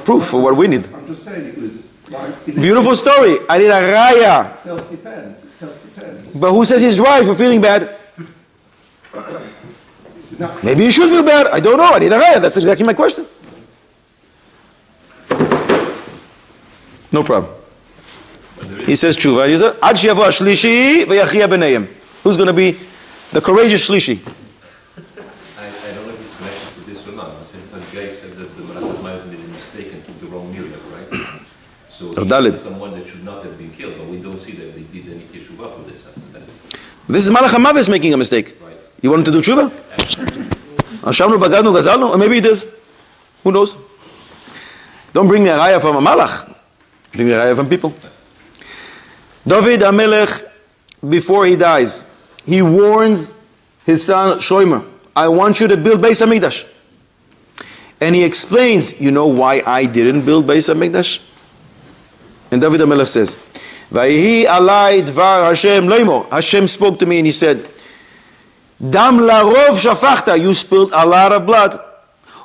proof for what we need? I'm just saying it was like... Beautiful story. I need a raya. Self-defense. It's self-defense. But who says he's right for feeling bad? Maybe you should feel bad. I don't know. I need a raya. That's exactly my question. No problem. He says tshuva. He says, Ad sheyavo hashlishi v'yachriya b'neihem. Who's going to be the courageous shlishi? I don't know if it's connected to this or not. The guy said that the Marital might have made a mistake and took the wrong miriam, right? So Dalit. someone that should not have been killed, but we don't see that they did any teshuvah for this after that. This is Malach HaMavis making a mistake. Right. You want him to do tshuva? Ashamnu, Bagadnu, Gazalnu? Or maybe he does. Who knows? Don't bring me a raya from a malach. Bring me a raya from people. David HaMelech, before he dies, he warns his son Shlomo, I want you to build Beis HaMikdash. And he explains, you know why I didn't build Beis HaMikdash? And David HaMelech says, Vayhi alai dvar Hashem leimo. Hashem spoke to me and he said, Dam larov shafachta, you spilled a lot of blood.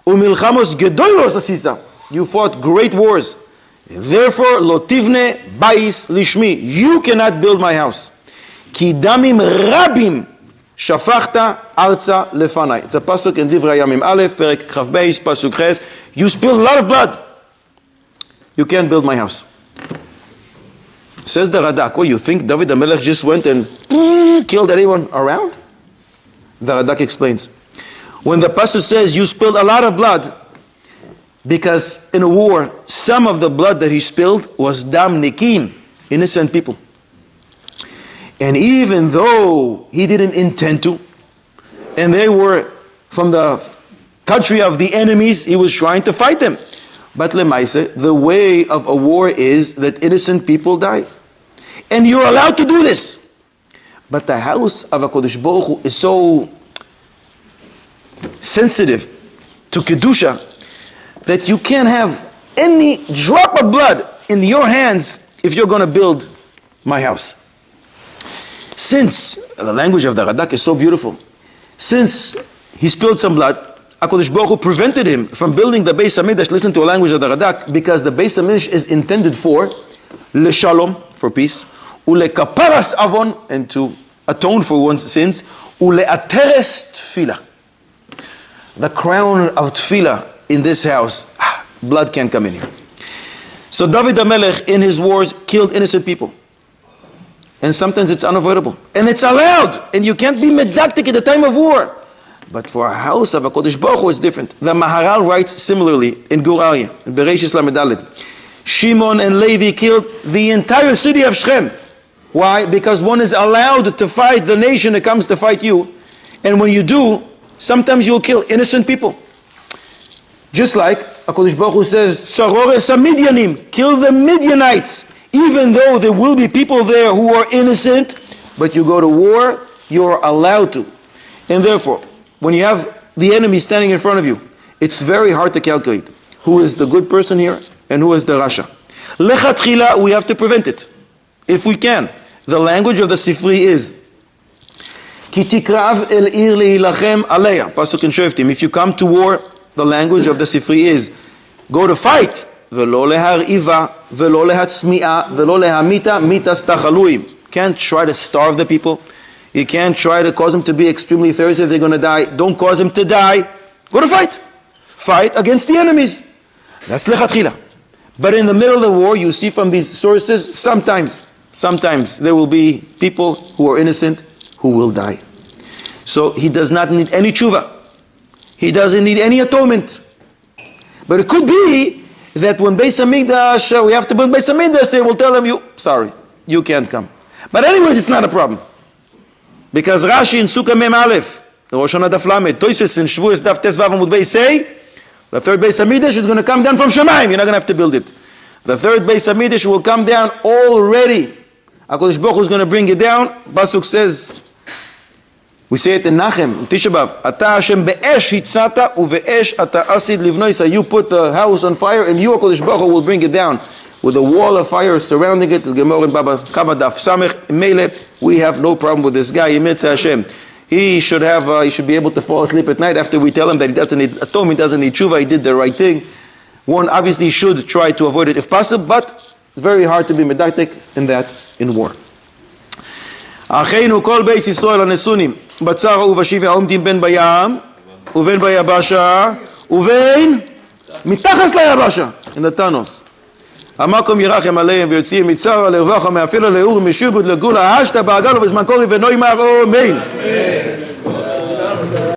Umilchamos gedolos asisa, you fought great wars. Therefore, lo tivne bais lishmi, you cannot build my house. Ki damim rabim shafachta arza lefanai. It's a pasuk in Divrei Yamim Aleph, Perek Chav Beis, pasuk Ches. You spilled a lot of blood. You can't build my house. Says the Radak, well, you think David HaMelech just went and killed anyone around? The Radak explains. When the pasuk says you spilled a lot of blood, because in a war, some of the blood that he spilled was dam nikim, innocent people. And even though he didn't intend to, and they were from the country of the enemies, he was trying to fight them. But lemaise, the way of a war is that innocent people die. And you're allowed to do this. But the house of HaKadosh Baruch Hu is so sensitive to Kedusha that you can't have any drop of blood in your hands if you're going to build my house. Since the language of the Radak is so beautiful, since he spilled some blood, HaKadosh Baruch Hu prevented him from building the Beis HaMikdash. Listen to a language of the Radak, because the Beis HaMikdash is intended for leshalom, for peace, ulekaparas avon, and to atone for one's sins, uleateres tefillah. The crown of tefillah in this house, blood can't come in here. So David HaMelech in his wars killed innocent people. And sometimes it's unavoidable. And it's allowed. And you can't be medactic at the time of war. But for a house of HaKadosh Baruch Hu, it's different. The Maharal writes similarly in Gur Aryeh, in Bereshis Lamed Daled. Shimon and Levi killed the entire city of Shechem. Why? Because one is allowed to fight the nation that comes to fight you. And when you do, sometimes you'll kill innocent people. Just like HaKadosh Baruch Hu says, Sarores HaMidyanim, kill the Midianites. Even though there will be people there who are innocent, but you go to war, you're allowed to. And therefore, when you have the enemy standing in front of you, it's very hard to calculate who is the good person here and who is the Rasha. Lechatchila, we have to prevent it, if we can. The language of the Sifri is, Ki tikrav el ir lehilachem aleya, pasuk in Shoftim. If you come to war, the language of the Sifri is, go to fight. Velo lehar'iva, velo lehatzmi'a, velo lehamita, mitas tachaluim. Can't try to starve the people. You can't try to cause them to be extremely thirsty if they're going to die. Don't cause them to die. Go to fight. Fight against the enemies. That's lechatchila. But in the middle of the war, you see from these sources, sometimes there will be people who are innocent who will die. So he does not need any tshuva. He doesn't need any atonement. But it could be that when Beis HaMikdash, we have to build Beis HaMikdash, they will tell him, you can't come. But anyways, it's not a problem. Because Rashi in Sukkah Mem Aleph, Rosh Hashanah Daf Lamed, Toises in Shavuos Daf Tes Vav Amud Beis say, the third Beis HaMikdash is going to come down from Shemaim. You're not going to have to build it. The third Beis HaMikdash will come down already. HaKadosh Baruch Hu is going to bring it down. Pasuk says, we say it in Nachem, in Tisha B'Av, Ata Hashem be'esh hitzata uve'esh ata asid livnoisa. You put the house on fire and you, HaKadosh Baruch Hu, will bring it down with a wall of fire surrounding it. Gemor in Baba Kama Daf Samech Mele. We have no problem with this guy. Yimitza Hashem. He should be able to fall asleep at night after we tell him that he doesn't need atonement, doesn't need tshuva, he did the right thing. One obviously should try to avoid it if possible, but it's very hard to be medactic in that in war. Acheinu kol beis Yisrael hanesunim batzara ubashiv העומדים בין בים ובין ביבשה ובין מתחת ליבשה, in the tunnels. המקום ירחם עליהם ויוצאים מצרה לרווחה מאפלה לאור משובוד לגולה השתה בעגל ובזמן קורי ונוי מר אמן.